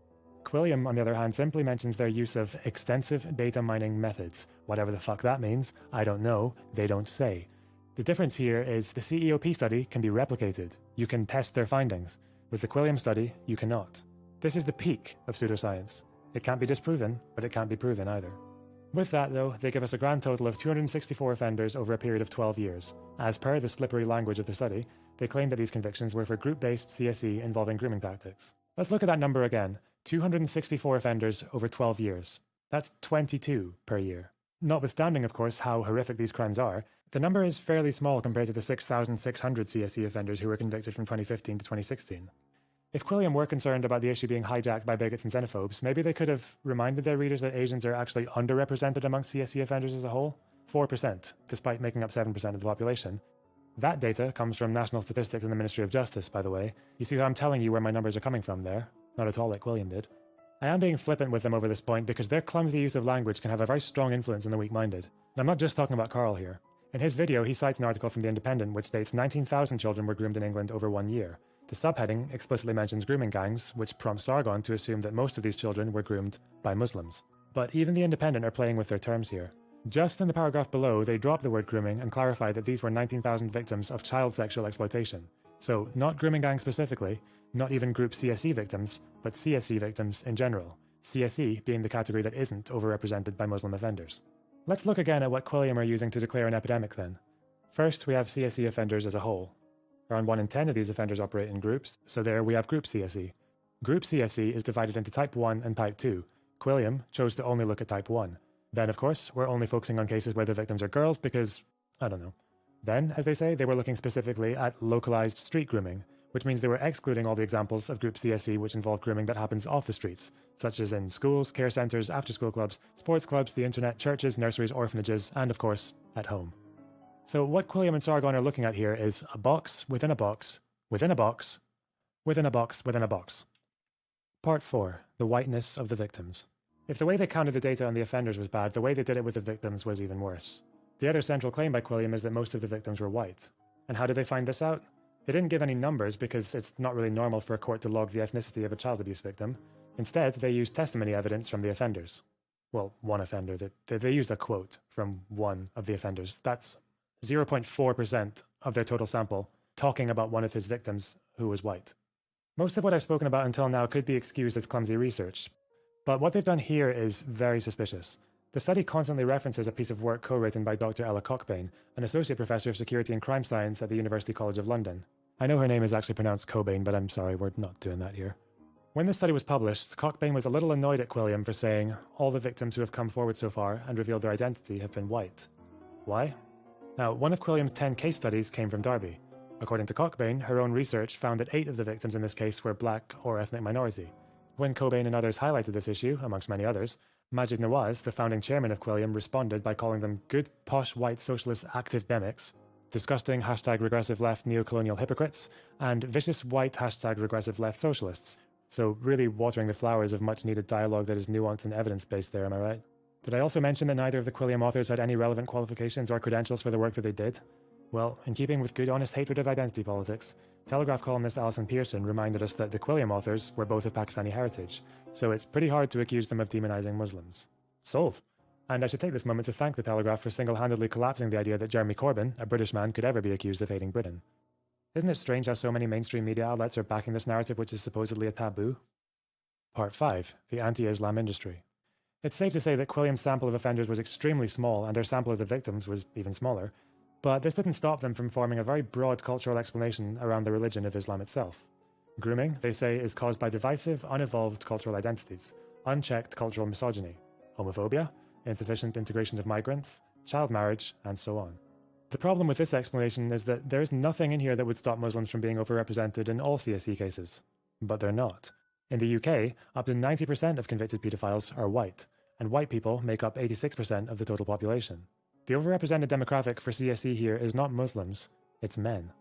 Quilliam, on the other hand, simply mentions their use of extensive data mining methods. Whatever the fuck that means, I don't know, they don't say. The difference here is the CEOP study can be replicated. You can test their findings. With the Quilliam study, you cannot. This is the peak of pseudoscience. It can't be disproven, but it can't be proven either. With that, though, they give us a grand total of 264 offenders over a period of 12 years. As per the slippery language of the study, they claim that these convictions were for group-based CSE involving grooming tactics. Let's look at that number again. 264 offenders over 12 years. That's 22 per year. Notwithstanding, of course, how horrific these crimes are, the number is fairly small compared to the 6,600 CSE offenders who were convicted from 2015 to 2016. If Quilliam were concerned about the issue being hijacked by bigots and xenophobes, maybe they could have reminded their readers that Asians are actually underrepresented amongst CSE offenders as a whole. 4%, despite making up 7% of the population. That data comes from National Statistics and the Ministry of Justice, by the way. You see how I'm telling you where my numbers are coming from there? Not at all like Quilliam did. I am being flippant with them over this point because their clumsy use of language can have a very strong influence on the weak-minded. And I'm not just talking about Carl here. In his video, he cites an article from The Independent which states 19,000 children were groomed in England over 1 year. The subheading explicitly mentions grooming gangs, which prompts Sargon to assume that most of these children were groomed by Muslims. But even The Independent are playing with their terms here. Just in the paragraph below, they drop the word grooming and clarify that these were 19,000 victims of child sexual exploitation. So, not grooming gangs specifically, not even group CSE victims, but CSE victims in general. CSE being the category that isn't overrepresented by Muslim offenders. Let's look again at what Quilliam are using to declare an epidemic then. First, we have CSE offenders as a whole. Around 1 in 10 of these offenders operate in groups, so there we have group CSE. Group CSE is divided into Type 1 and Type 2. Quilliam chose to only look at Type 1. Then, of course, we're only focusing on cases where the victims are girls because, I don't know. Then, as they say, they were looking specifically at localized street grooming, which means they were excluding all the examples of group CSE which involve grooming that happens off the streets, such as in schools, care centres, after-school clubs, sports clubs, the internet, churches, nurseries, orphanages, and of course, at home. So what Quilliam and Sargon are looking at here is a box within a box, within a box, within a box, within a box. Part 4. The whiteness of the victims. If the way they counted the data on the offenders was bad, the way they did it with the victims was even worse. The other central claim by Quilliam is that most of the victims were white. And how did they find this out? They didn't give any numbers because it's not really normal for a court to log the ethnicity of a child abuse victim. Instead, they used testimony evidence from the offenders. Well, one offender. They used a quote from one of the offenders. That's 0.4% of their total sample, talking about one of his victims who was white. Most of what I've spoken about until now could be excused as clumsy research, but what they've done here is very suspicious. The study constantly references a piece of work co-written by Dr. Ella Cockbain, an associate professor of security and crime science at the University College of London. I know her name is actually pronounced Cobain, but I'm sorry, we're not doing that here. When the study was published, Cockbain was a little annoyed at Quilliam for saying, all the victims who have come forward so far and revealed their identity have been white. Why? Now, one of Quilliam's 10 case studies came from Derby. According to Cockbain, her own research found that 8 of the victims in this case were black or ethnic minority. When Cobain and others highlighted this issue, amongst many others, Majid Nawaz, the founding chairman of Quilliam, responded by calling them good, posh, white socialist active-demics, disgusting #regressive left neocolonial hypocrites, and vicious white #regressive left socialists. So really watering the flowers of much-needed dialogue that is nuanced and evidence-based there, am I right? Did I also mention that neither of the Quilliam authors had any relevant qualifications or credentials for the work that they did? Well, in keeping with good honest hatred of identity politics, Telegraph columnist Alison Pearson reminded us that the Quilliam authors were both of Pakistani heritage, so it's pretty hard to accuse them of demonizing Muslims. Sold. And I should take this moment to thank the Telegraph for single-handedly collapsing the idea that Jeremy Corbyn, a British man, could ever be accused of hating Britain. Isn't it strange how so many mainstream media outlets are backing this narrative which is supposedly a taboo? Part 5. The anti-Islam industry. It's safe to say that Quilliam's sample of offenders was extremely small and their sample of the victims was even smaller. But this didn't stop them from forming a very broad cultural explanation around the religion of Islam itself. Grooming, they say, is caused by divisive, unevolved cultural identities, unchecked cultural misogyny, homophobia, insufficient integration of migrants, child marriage, and so on. The problem with this explanation is that there is nothing in here that would stop Muslims from being overrepresented in all CSE cases. But they're not. In the UK, up to 90% of convicted paedophiles are white, and white people make up 86% of the total population. The overrepresented demographic for CSE here is not Muslims, it's men.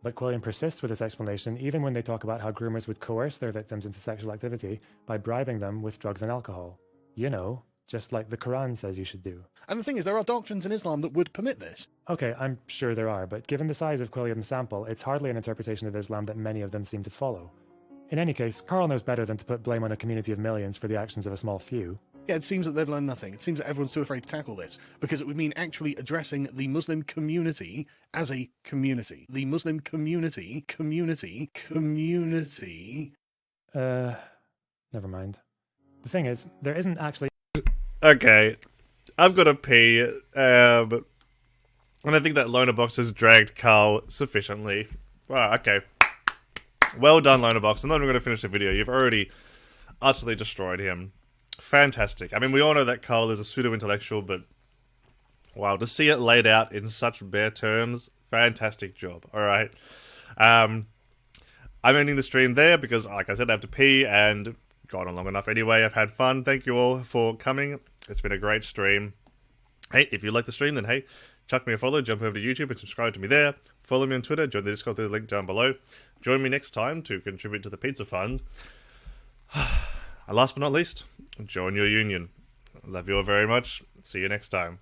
But Quilliam persists with this explanation even when they talk about how groomers would coerce their victims into sexual activity by bribing them with drugs and alcohol. You know, just like the Quran says you should do. And the thing is, there are doctrines in Islam that would permit this. Okay, I'm sure there are, but given the size of Quilliam's sample, it's hardly an interpretation of Islam that many of them seem to follow. In any case, Carl knows better than to put blame on a community of millions for the actions of a small few. Yeah, it seems that they've learned nothing. It seems that everyone's too afraid to tackle this, because it would mean actually addressing the Muslim community as a community. The Muslim community. Never mind. The thing is, there isn't actually... Okay, I've got to pee, and I think that loner box has dragged Carl sufficiently. Wow, okay. Well done, loner box. I'm not even going to finish the video. You've already utterly destroyed him. Fantastic. I mean, we all know that Carl is a pseudo-intellectual, but wow, to see it laid out in such bare terms, fantastic job. Alright. I'm ending the stream there because, like I said, I have to pee and gone on long enough anyway. I've had fun. Thank you all for coming. It's been a great stream. Hey, if you like the stream, then hey, chuck me a follow, jump over to YouTube and subscribe to me there. Follow me on Twitter, join the Discord through the link down below. Join me next time to contribute to the pizza fund. And last but not least, join your union. Love you all very much. See you next time.